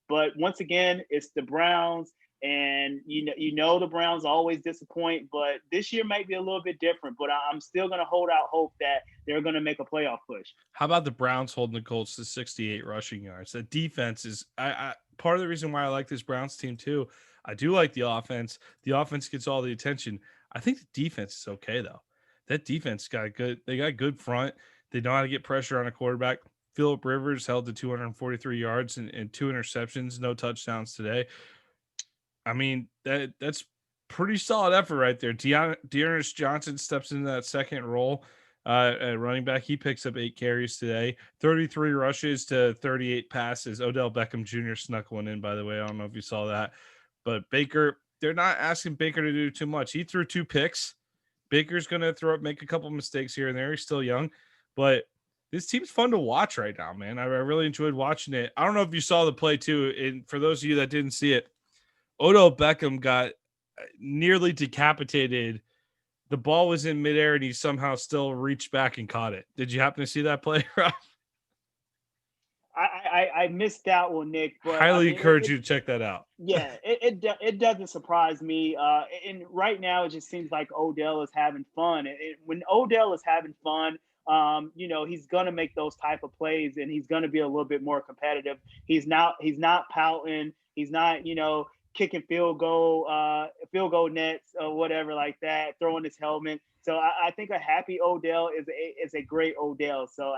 But once again, it's the Browns, and the Browns always disappoint. But this year might be a little bit different. But I'm still going to hold out hope that they're going to make a playoff push. How about the Browns holding the Colts to 68 rushing yards? The defense is I part of the reason why I like this Browns team too. I do like the offense. The offense gets all the attention. I think the defense is okay though. That defense got good. They got good front. They know how to get pressure on a quarterback. Phillip Rivers held to 243 yards and 2 interceptions, no touchdowns today. I mean, that's pretty solid effort right there. Dearness Johnson steps into that second role at running back. He picks up 8 carries today, 33 rushes to 38 passes. Odell Beckham Jr. snuck one in, by the way. I don't know if you saw that. But Baker, they're not asking Baker to do too much. He threw 2 picks. Baker's going to make a couple mistakes here and there. He's still young, but this team's fun to watch right now, man. I really enjoyed watching it. I don't know if you saw the play too. And for those of you that didn't see it, Odell Beckham got nearly decapitated. The ball was in midair and he somehow still reached back and caught it. Did you happen to see that play, Rob? I missed that one, Nick. But highly encourage you to check that out. Yeah, it doesn't surprise me. And right now, it just seems like Odell is having fun. And when Odell is having fun, he's gonna make those type of plays, and he's gonna be a little bit more competitive. He's not pouting. He's not kicking field goal nets or whatever like that, throwing his helmet. So I think a happy Odell is a great Odell. So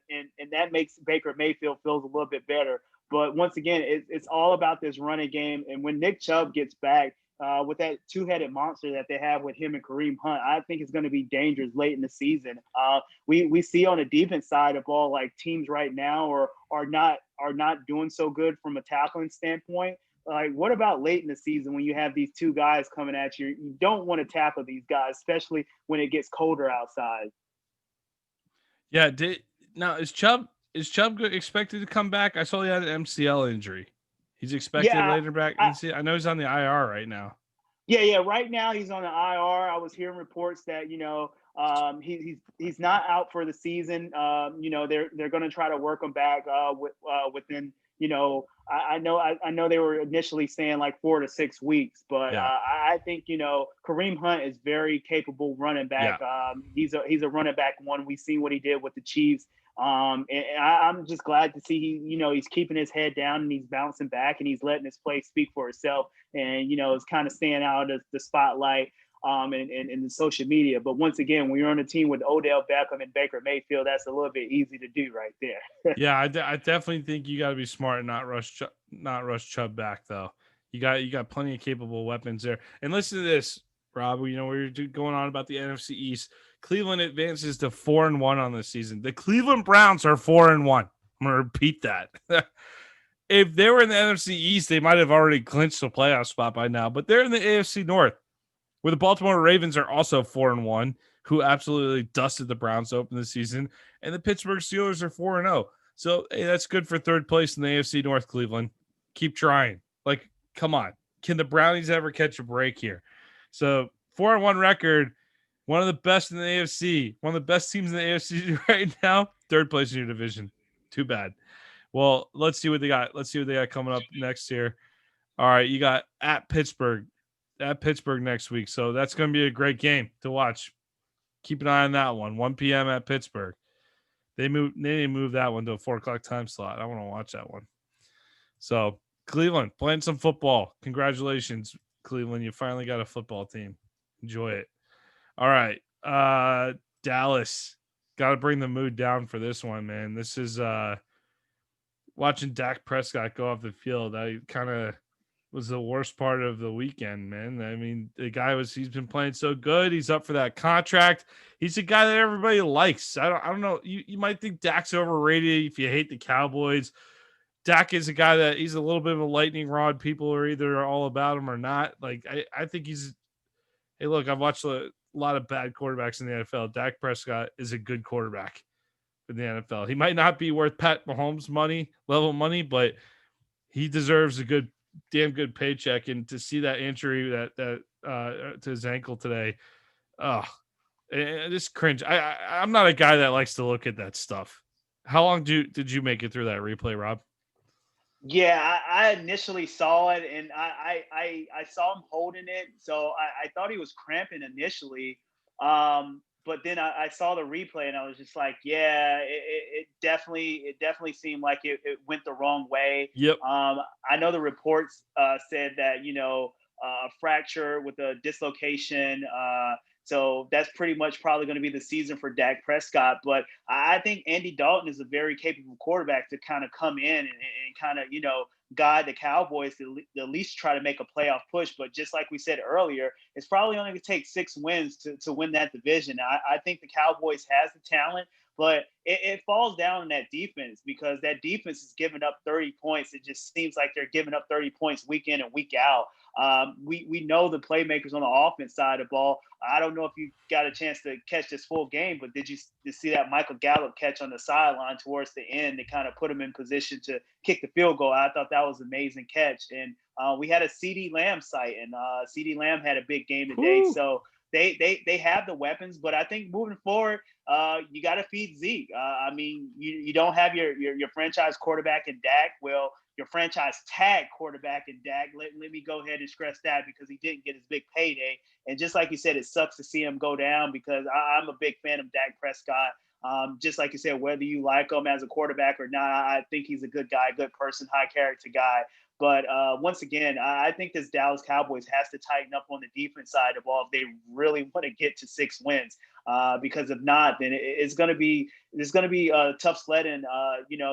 and that makes Baker Mayfield feels a little bit better. But once again, it's all about this running game. And when Nick Chubb gets back with that 2-headed monster that they have with him and Kareem Hunt, I think it's going to be dangerous late in the season. We see on the defense side of all, like, teams right now are not doing so good from a tackling standpoint. Like, what about late in the season when you have these 2 guys coming at you? You don't want to tackle these guys, especially when it gets colder outside. Yeah. Now is Chubb expected to come back? I saw he had an MCL injury. He's expected later back. I know he's on the IR right now. Yeah. Right now he's on the IR. I was hearing reports that he's not out for the season. They're going to try to work him back within I know they were initially saying like 4 to 6 weeks, but Yeah. I think Kareem Hunt is very capable running back. Yeah. He's a running back one. We've seen what he did with the Chiefs. I'm just glad to see he's keeping his head down and he's bouncing back and he's letting his play speak for itself. And it's kind of staying out of the spotlight in the social media. But once again, when you're on a team with Odell Beckham and Baker Mayfield, that's a little bit easy to do right there. Yeah, I definitely think you got to be smart and not rush Chubb back though. You got plenty of capable weapons there. And listen to this, Rob. We're going on about the NFC East. Cleveland advances to 4-1 on this season. The Cleveland Browns are 4-1. I'm gonna repeat that. If they were in the NFC East, they might have already clinched a playoff spot by now. But they're in the AFC North, where the Baltimore Ravens are also 4-1, who absolutely dusted the Browns to open the season, and the Pittsburgh Steelers are 4-0. So hey, that's good for third place in the AFC North, Cleveland. Keep trying. Like, come on. Can the Brownies ever catch a break here? So 4-1 record, one of the best in the AFC, one of the best teams in the AFC right now, third place in your division. Too bad. Well, let's see what they got. Let's see what they got coming up next here. All right, you got at Pittsburgh next week. So that's going to be a great game to watch. Keep an eye on that one. 1 p.m. at Pittsburgh. They didn't move that one to a 4:00 time slot. I want to watch that one. So Cleveland playing some football. Congratulations, Cleveland. You finally got a football team. Enjoy it. All right. Dallas. Got to bring the mood down for this one, man. This is watching Dak Prescott go off the field. I kind of was the worst part of the weekend, man. I mean, he's been playing so good. He's up for that contract. He's a guy that everybody likes. I don't know. You might think Dak's overrated if you hate the Cowboys. Dak is a guy that he's a little bit of a lightning rod. People are either all about him or not. Like, I think hey, look, I've watched a lot of bad quarterbacks in the NFL. Dak Prescott is a good quarterback in the NFL. He might not be worth Pat Mahomes level money, but he deserves a damn good paycheck. And to see that injury that to his ankle today, just cringe. I'm not a guy that likes to look at that stuff. How long did you make it through that replay, Rob? Yeah, I initially saw it and I saw him holding it. So I thought he was cramping initially. But then I saw the replay and I was just like, yeah, it definitely seemed like it went the wrong way. Yep. I know the reports said that, a fracture with a dislocation. So that's pretty much probably going to be the season for Dak Prescott. But I think Andy Dalton is a very capable quarterback to kind of come in and kind of, guide the Cowboys to at least try to make a playoff push. But just like we said earlier, it's probably only going to take 6 wins to win that division. I think the Cowboys has the talent, but it falls down in that defense because that defense is giving up 30 points. It just seems like they're giving up 30 points week in and week out. We know the playmakers on the offense side of the ball. I don't know if you got a chance to catch this full game, but did you see that Michael Gallup catch on the sideline towards the end to kind of put him in position to kick the field goal? I thought that was an amazing catch. And we had a CD Lamb site, and CD Lamb had a big game today. Ooh. So they have the weapons, but I think moving forward, you got to feed Zeke. I mean, you don't have your franchise quarterback in Dak. Well, your franchise tag quarterback in Dak. Let me go ahead and stress that because he didn't get his big payday. And just like you said, it sucks to see him go down because I'm a big fan of Dak Prescott. Just like you said, whether you like him as a quarterback or not, I think he's a good guy, good person, high character guy. But once again, I think this Dallas Cowboys has to tighten up on the defense side of the ball if they really want to get to 6 wins. Because if not, then it's going to be a tough sledding,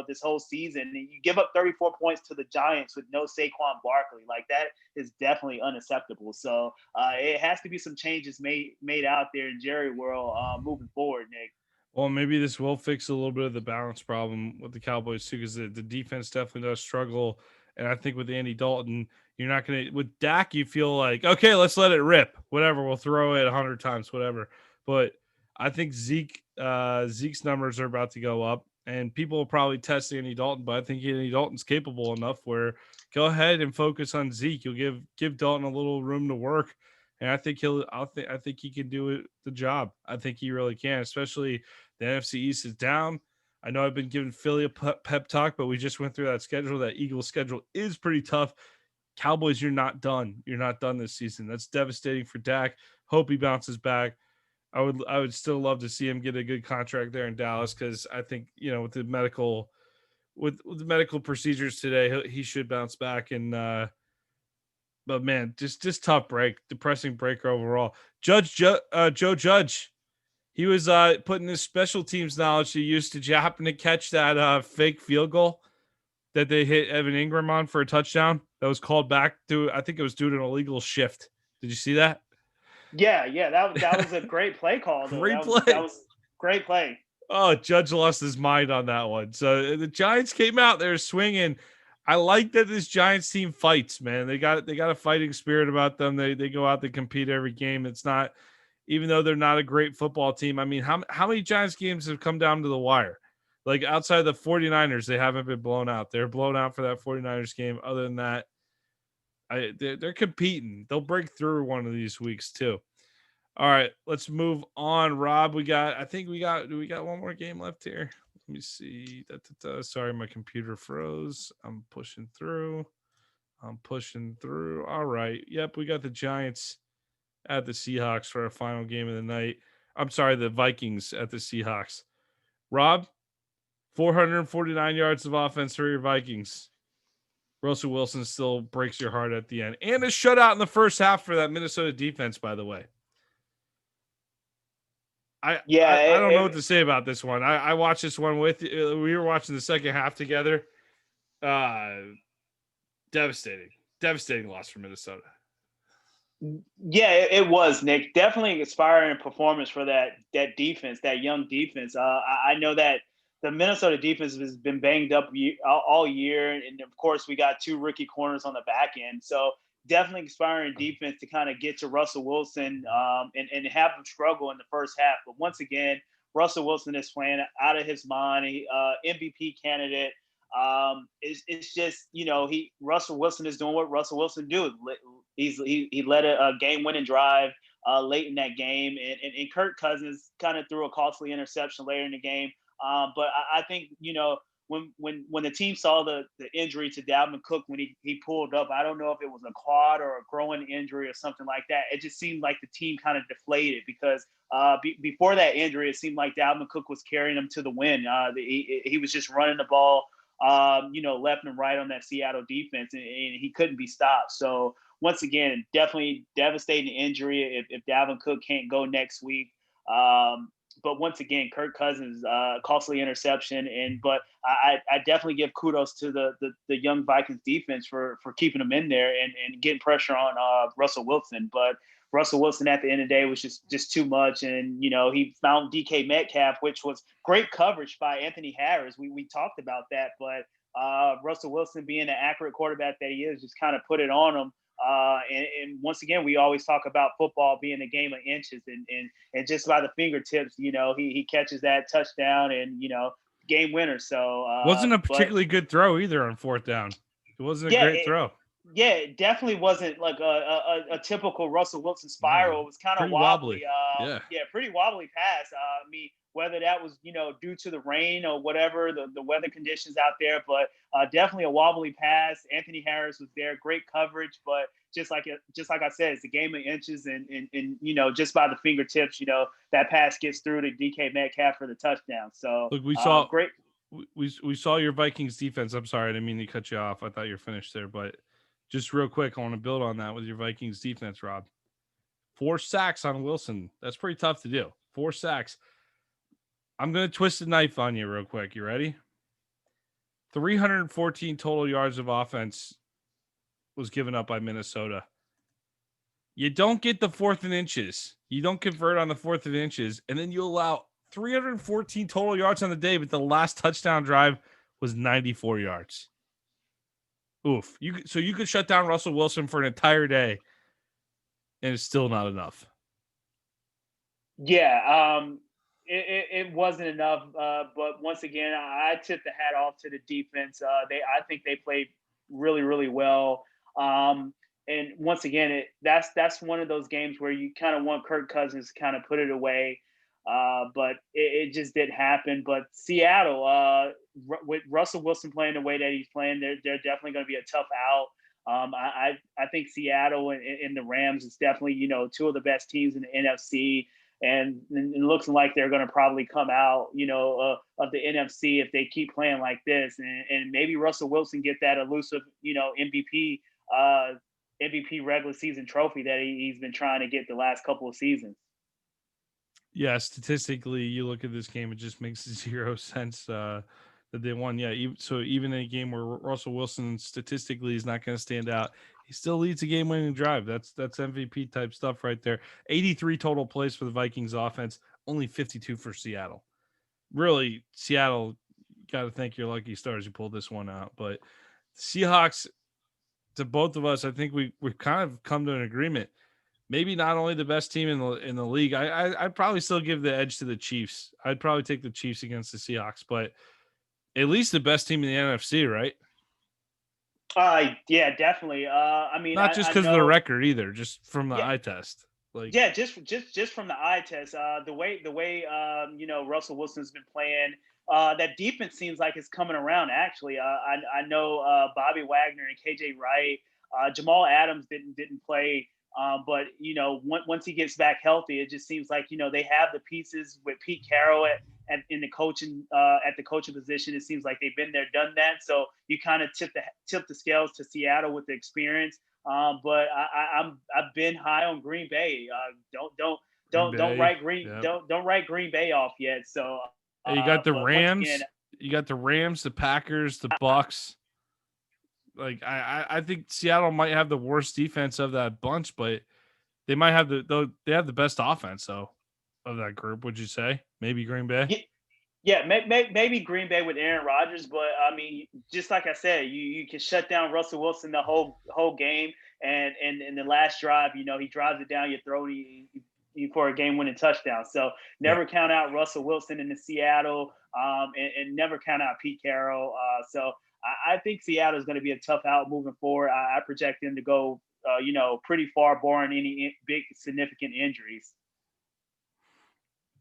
this whole season. And you give up 34 points to the Giants with no Saquon Barkley. Like, that is definitely unacceptable. So it has to be some changes made out there in Jerry world moving forward, Nick. Well, maybe this will fix a little bit of the balance problem with the Cowboys too, because the defense definitely does struggle. And I think with Andy Dalton, you're not going to – with Dak, you feel like, okay, let's let it rip. Whatever, we'll throw it 100 times, whatever. But I think Zeke's numbers are about to go up, and people will probably test Andy Dalton, but I think Andy Dalton's capable enough where go ahead and focus on Zeke. You'll give Dalton a little room to work, and I think I think he can do the job. I think he really can, especially the NFC East is down. I know I've been giving Philly a pep talk, but we just went through that schedule. That Eagles schedule is pretty tough. Cowboys, you're not done. You're not done this season. That's devastating for Dak. Hope he bounces back. I would still love to see him get a good contract there in Dallas, because I think, with the medical with the medical procedures today, he should bounce back. And but man, just tough break, depressing breaker overall. Joe Judge, he was putting his special teams knowledge to use. Did you happen to catch that fake field goal that they hit Evan Ingram on for a touchdown that was called back to? I think it was due to an illegal shift. Did you see that? Yeah, that was a great play call though. Great That play. was great play. Oh, Judge lost his mind on that one. So the Giants came out there swinging. I like that this Giants team fights, man. They got a fighting spirit about them. They go out, they compete every game. It's not, even though they're not a great football team. I mean, how many Giants games have come down to the wire? Like outside the 49ers, they haven't been blown out. They're blown out for that 49ers game. Other than that, they're competing. They'll break through one of these weeks too. All right, let's move on. Rob, do we got one more game left here? Let me see. Sorry, my computer froze. I'm pushing through. All right. Yep, we got the Giants at the Seahawks for our final game of the night. I'm sorry, the Vikings at the Seahawks. Rob, 449 yards of offense for your Vikings. Russell Wilson still breaks your heart at the end. And a shutout in the first half for that Minnesota defense, by the way. I don't know what to say about this one. I watched this one with you. We were watching the second half together. Devastating loss for Minnesota. Yeah, it was, Nick. Definitely inspiring performance for that defense, that young defense. I know that the Minnesota defense has been banged up all year, and of course we got 2 rookie corners on the back end. So definitely inspiring defense to kind of get to Russell Wilson and have him struggle in the first half. But once again, Russell Wilson is playing out of his mind. MVP candidate. It's just, Russell Wilson is doing what Russell Wilson do. He led a game-winning drive late in that game, and Kirk Cousins kind of threw a costly interception later in the game. But I think, when the team saw the injury to Dalvin Cook when he pulled up, I don't know if it was a quad or a growing injury or something like that. It just seemed like the team kind of deflated because before that injury, it seemed like Dalvin Cook was carrying them to the win. He was just running the ball, left and right on that Seattle defense, and he couldn't be stopped. So once again, definitely devastating injury if Dalvin Cook can't go next week. But once again, Kirk Cousins, costly interception, but I definitely give kudos to the young Vikings defense for keeping them in there and getting pressure on Russell Wilson. But Russell Wilson at the end of the day was just too much, and he found DK Metcalf, which was great coverage by Anthony Harris. We talked about that, but Russell Wilson, being the accurate quarterback that he is, just kind of put it on him. And once again, we always talk about football being a game of inches, and just by the fingertips, he catches that touchdown and game winner. So wasn't a particularly good throw either on fourth down. It wasn't a great throw. Yeah, it definitely wasn't like a typical Russell Wilson spiral. It was kind of wobbly. Pretty wobbly pass. I mean, whether that was due to the rain or whatever the weather conditions out there, but definitely a wobbly pass. Anthony Harris was there, great coverage, but just like I said, it's a game of inches, and just by the fingertips, that pass gets through to DK Metcalf for the touchdown. So look, we saw great. We saw your Vikings defense. I'm sorry, I didn't mean to cut you off. I thought you were finished there, but just real quick, I want to build on that with your Vikings defense, Rob. 4 sacks on Wilson. That's pretty tough to do. 4 sacks. I'm going to twist the knife on you real quick. You ready? 314 total yards of offense was given up by Minnesota. You don't get the 4th and inches. You don't convert on the 4th and inches, and then you allow 314 total yards on the day, but the last touchdown drive was 94 yards. Oof. You could shut down Russell Wilson for an entire day, and it's still not enough. Yeah, it wasn't enough. But once again, I tip the hat off to the defense. I think they played really, really well. And once again, that's one of those games where you kind of want Kirk Cousins to kind of put it away. But it just didn't happen. But Seattle, with Russell Wilson playing the way that he's playing, they're definitely going to be a tough out. I think Seattle and the Rams is definitely two of the best teams in the NFC, and it looks like they're going to probably come out of the NFC if they keep playing like this, and maybe Russell Wilson get that elusive MVP MVP regular season trophy that he's been trying to get the last couple of seasons. Yeah, statistically, you look at this game, it just makes zero sense that they won. Yeah, so even in a game where Russell Wilson statistically is not going to stand out, he still leads a game-winning drive. That's MVP type stuff right there. 83 total plays for the Vikings offense, only 52 for Seattle. Really, Seattle, got to thank your lucky stars you pulled this one out. But Seahawks, to both of us, I think we've kind of come to an agreement. Maybe not only the best team in the league. I'd probably still give the edge to the Chiefs. I'd probably take the Chiefs against the Seahawks, but at least the best team in the NFC, right? Yeah, definitely. I mean, Not just I because of the know. record either, just from the Yeah, eye test. Like, yeah, just from the eye test, the way Russell Wilson's been playing, that defense seems like it's coming around. Actually, I know Bobby Wagner and KJ Wright, Jamal Adams didn't play, but once he gets back healthy, it just seems like they have the pieces with Pete Carroll in the coaching at the coaching position. It seems like they've been there, done that. So you kind of tip the scales to Seattle with the experience. But I've been high on Green Bay. Green Don't Bay. write Green Yep. don't write Green Bay off yet. So, Hey, you got the but once again, Rams. You got the Rams, the Packers, the Bucks. Like I think Seattle might have the worst defense of that bunch, but they might have they have the best offense though of that group. Would you say maybe Green Bay? yeah, maybe Green Bay with Aaron Rodgers, but I mean, just like I said, you can shut down Russell Wilson the whole game, and in the last drive, he drives it down your throat for a game-winning touchdown. So Yeah. never count out Russell Wilson in the Seattle, and never count out Pete Carroll. So I think Seattle is going to be a tough out moving forward. I project them to go, pretty far, barring any big significant injuries.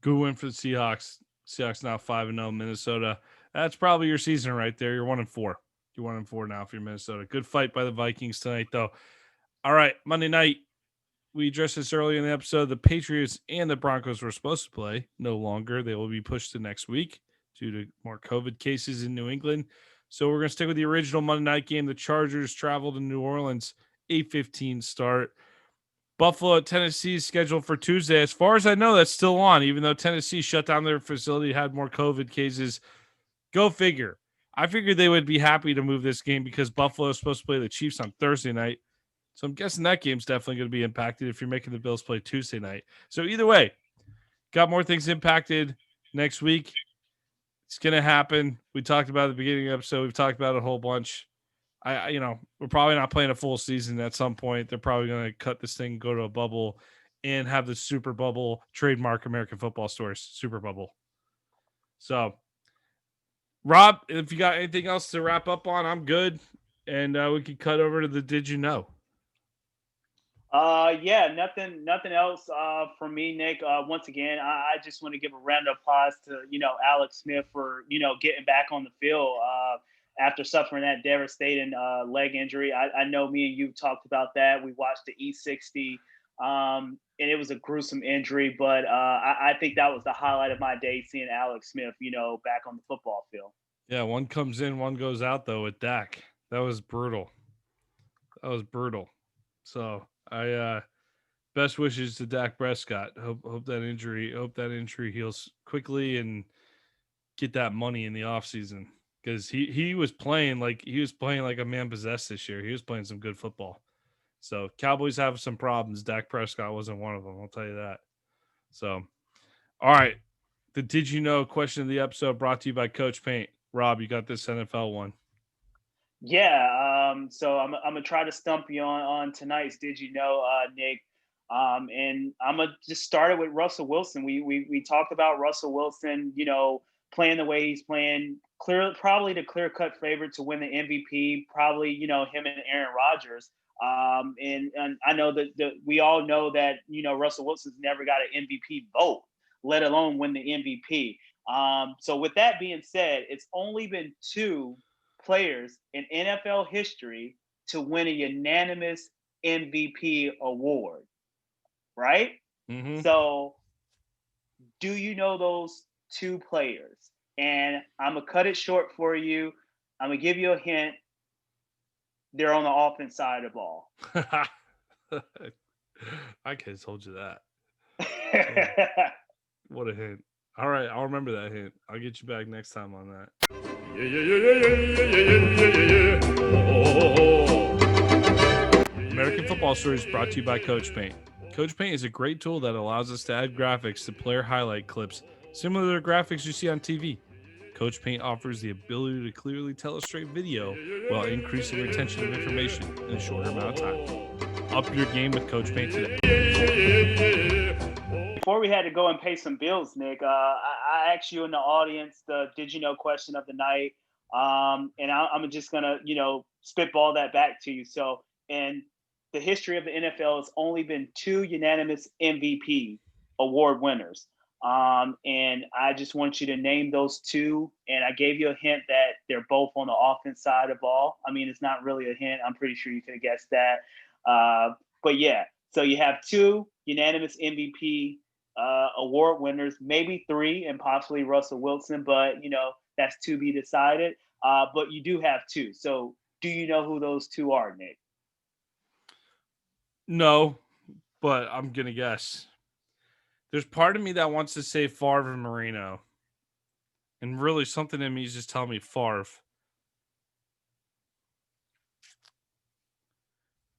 Good win for the Seahawks. Seahawks now 5-0. Minnesota. That's probably your season right there. You're 1-4. You're 1-4 now if you're Minnesota. Good fight by the Vikings tonight, though. All right, Monday night. We addressed this earlier in the episode. The Patriots and the Broncos were supposed to play. No longer. They will be pushed to next week due to more COVID cases in New England. So we're going to stick with the original Monday night game. The Chargers travel to New Orleans. 8:15 start. Buffalo at Tennessee is scheduled for Tuesday. As far as I know, that's still on, even though Tennessee shut down their facility, had more COVID cases. Go figure. I figured they would be happy to move this game because Buffalo is supposed to play the Chiefs on Thursday night. So I'm guessing that game's definitely going to be impacted if you're making the Bills play Tuesday night. So either way, got more things impacted next week. It's going to happen. We talked about it at the beginning of the episode. We've talked about it a whole bunch. We're probably not playing a full season at some point. They're probably going to cut this thing, go to a bubble, and have the super bubble trademark American football stores super bubble. So, Rob, if you got anything else to wrap up on, I'm good, and we could cut over to the Did You Know? Yeah, nothing else from me, Nick. Once again, I just want to give a round of applause to Alex Smith for getting back on the field after suffering that devastating leg injury. I know me and you talked about that. We watched the E60, and it was a gruesome injury, but I think that was the highlight of my day, seeing Alex Smith, back on the football field. Yeah, one comes in, one goes out though with Dak. That was brutal. So I best wishes to Dak Prescott. Hope that injury heals quickly and get that money in the offseason. Because he was playing like a man possessed this year. He was playing some good football. So Cowboys have some problems. Dak Prescott wasn't one of them. I'll tell you that. So, all right. The Did You Know question of the episode brought to you by Coach Paint. Rob, you got this NFL one. Yeah, so I'm gonna try to stump you on tonight's Did You Know, Nick? And I'm gonna just start it with Russell Wilson. We talked about Russell Wilson, playing the way he's playing. Probably the clear cut favorite to win the MVP. Probably him and Aaron Rodgers. And I know that we all know that Russell Wilson's never got an MVP vote. let alone win the MVP. So with that being said, it's only been 2 players in NFL history to win a unanimous MVP award, right? Mm-hmm. So do you know those 2 players? And I'm gonna cut it short for you. I'm gonna give you a hint. They're on the offense side of the ball. I could have told you that. Damn, what a hint. All right, I'll remember that hint. I'll get you back next time on that. American Football Stories is brought to you by Coach Paint. Coach Paint is a great tool that allows us to add graphics to player highlight clips, similar to the graphics you see on TV. Coach Paint offers the ability to clearly tell a straight video while increasing retention of information in a shorter amount of time. Up your game with Coach Paint today. Before we had to go and pay some bills, Nick, I asked you in the audience the "Did you know?" question of the night, and I'm just gonna spitball that back to you. So, in the history of the NFL, it's only been 2 unanimous MVP award winners. And I just want you to name those 2. And I gave you a hint that they're both on the offense side of ball. I mean, it's not really a hint. I'm pretty sure you could have guessed that. But yeah, so you have 2 unanimous MVP award winners, maybe 3, and possibly Russell Wilson, but that's to be decided. But you do have 2. So do you know who those 2 are, Nick? No, but I'm going to guess. There's part of me that wants to say Favre and Marino. And really something in me is just telling me Favre.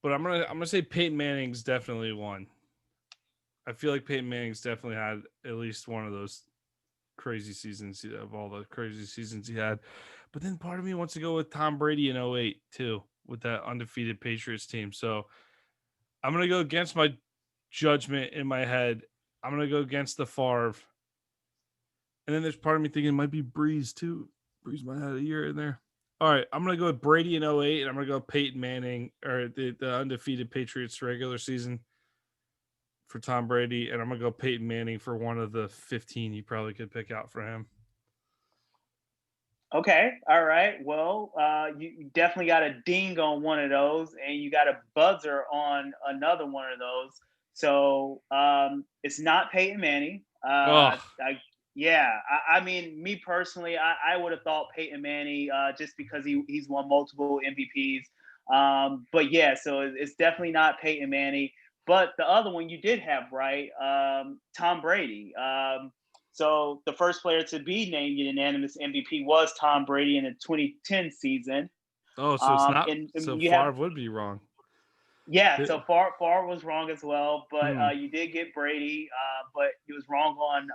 But I'm gonna say Peyton Manning's definitely one. I feel like Peyton Manning's definitely had at least one of those crazy seasons of all the crazy seasons he had. But then part of me wants to go with Tom Brady in 08 too, with that undefeated Patriots team. So I'm going to go against my judgment in my head. I'm going to go against the Favre. And then there's part of me thinking it might be Breeze too. Breeze might have a year in there. All right, I'm going to go with Brady in 08, and I'm going to go Peyton Manning, or the undefeated Patriots regular season for Tom Brady, and I'm going to go Peyton Manning for one of the 15 you probably could pick out for him. Okay, all right. Well, you definitely got a ding on one of those, and you got a buzzer on another one of those. So it's not Peyton Manning. I mean, me personally, I would have thought Peyton Manning just because he's won multiple MVPs. But yeah, so it's definitely not Peyton Manning. But the other one you did have right, Tom Brady. So the first player to be named unanimous MVP was Tom Brady in the 2010 season. Oh, so it's not. And so you Favre have, would be wrong. Yeah, so Favre was wrong as well, but Hmm. you did get Brady, but you was wrong on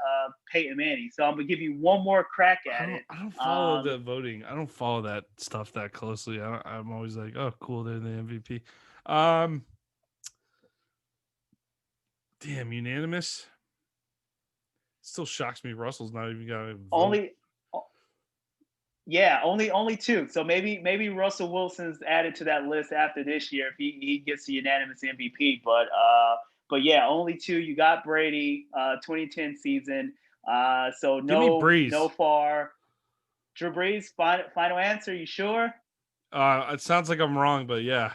Peyton Manning. So I'm gonna give you one more crack at it. I don't follow the voting. I don't follow that stuff that closely. I'm always like, oh, cool, they're the MVP. Damn, unanimous. Still shocks me. Russell's not even got a vote. Only 2. So maybe Russell Wilson's added to that list after this year if he gets the unanimous MVP. But yeah, only 2. You got Brady, 2010 season. So Give me Breeze. no Favre. Drew Brees, final answer. You sure? It sounds like I'm wrong, but yeah.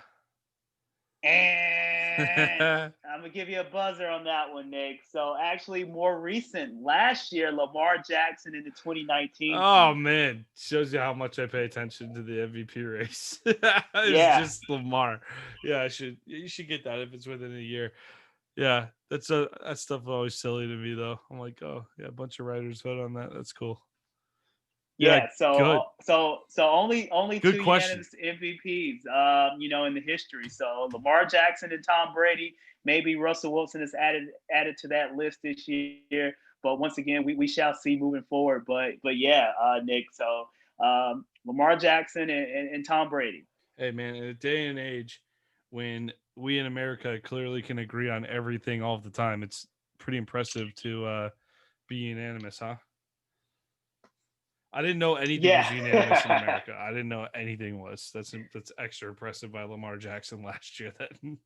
And I'm gonna give you a buzzer on that one, Nick. So actually, more recent, last year, Lamar Jackson in the 2019. Oh man, shows you how much I pay attention to the MVP race. It's just Lamar. Yeah, you should get that if it's within a year. Yeah, that stuff is always silly to me though. I'm like, oh yeah, a bunch of writers vote on that. That's cool. Yeah, good. so only Good 2 question. unanimous MVPs, in the history. So Lamar Jackson and Tom Brady. Maybe Russell Wilson is added to that list this year. But once again, we shall see moving forward. But yeah, Nick. So Lamar Jackson and Tom Brady. Hey man, in a day and age when we in America clearly can agree on everything all the time, it's pretty impressive to be unanimous, huh? I didn't know anything was unanimous in America. I didn't know anything was. That's extra impressive by Lamar Jackson last year. Then,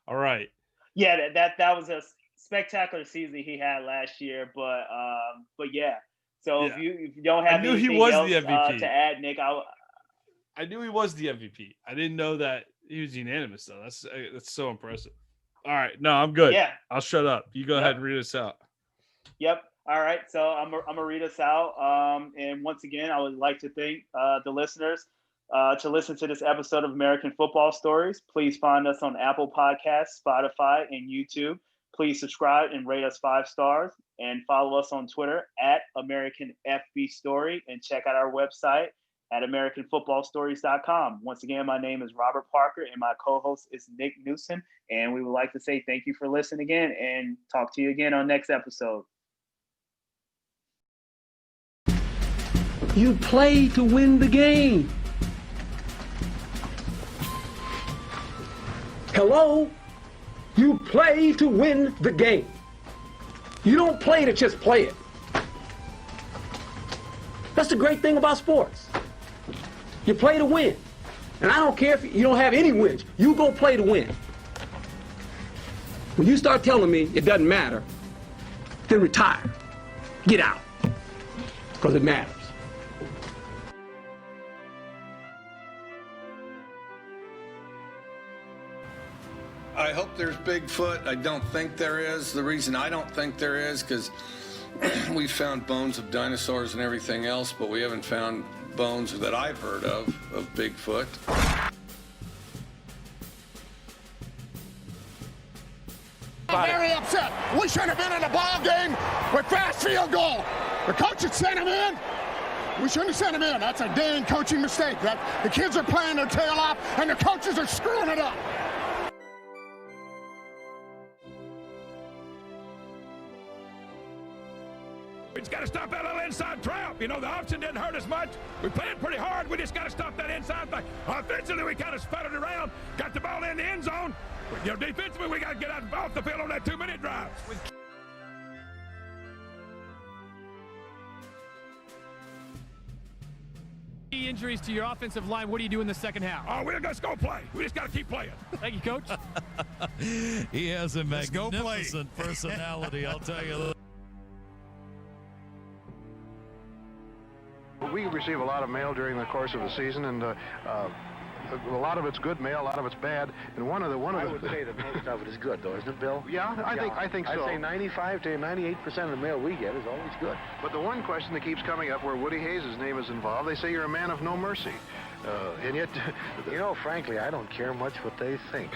all right. Yeah, that was a spectacular season he had last year. But yeah. So Yeah. if you don't have I knew he anything was else the MVP. to add, Nick, I knew he was the MVP. I didn't know that he was unanimous though. That's so impressive. All right, no, I'm good. Yeah. I'll shut up. You go ahead and read us out. Yep. All right. So I'm gonna read us out. And once again, I would like to thank the listeners to listen to this episode of American Football Stories. Please find us on Apple Podcasts, Spotify, and YouTube. Please subscribe and rate us 5 stars, and follow us on Twitter at American FB Story, and check out our website at AmericanFootballStories.com. Once again, my name is Robert Parker, and my co-host is Nick Knudsen. And we would like to say thank you for listening again, and talk to you again on next episode. You play to win the game. Hello? You play to win the game. You don't play to just play it. That's the great thing about sports. You play to win. And I don't care if you don't have any wins. You go play to win. When you start telling me it doesn't matter, then retire. Get out. Because it matters. I hope there's Bigfoot. I don't think there is. The reason I don't think there is because we found bones of dinosaurs and everything else, but we haven't found bones that I've heard of Bigfoot. I'm very upset. We should have been in the ball game with fast field goal. The coach had sent him in. We shouldn't have sent him in. That's a dang coaching mistake. The kids are playing their tail off, and the coaches are screwing it up. We just got to stop that little inside trap. You know, the option didn't hurt us much. We played pretty hard. We just got to stop that inside thing. Offensively, we kind of sputtered around, got the ball in the end zone. You know, defensively, we got to get out off the field on that 2-minute drive. Injuries to your offensive line. What do you do in the second half? Oh, we're just going to play. We just got to keep playing. Thank you, Coach. He has a magnificent personality, I'll tell you. We receive a lot of mail during the course of the season, and a lot of it's good mail, a lot of it's bad. And one of the I would say that most of it is good, though, isn't it, Bill? Yeah, I think so. I'd say 95 to 98% of the mail we get is always good. But the one question that keeps coming up where Woody Hayes' name is involved, they say you're a man of no mercy. And yet, you know, frankly, I don't care much what they think.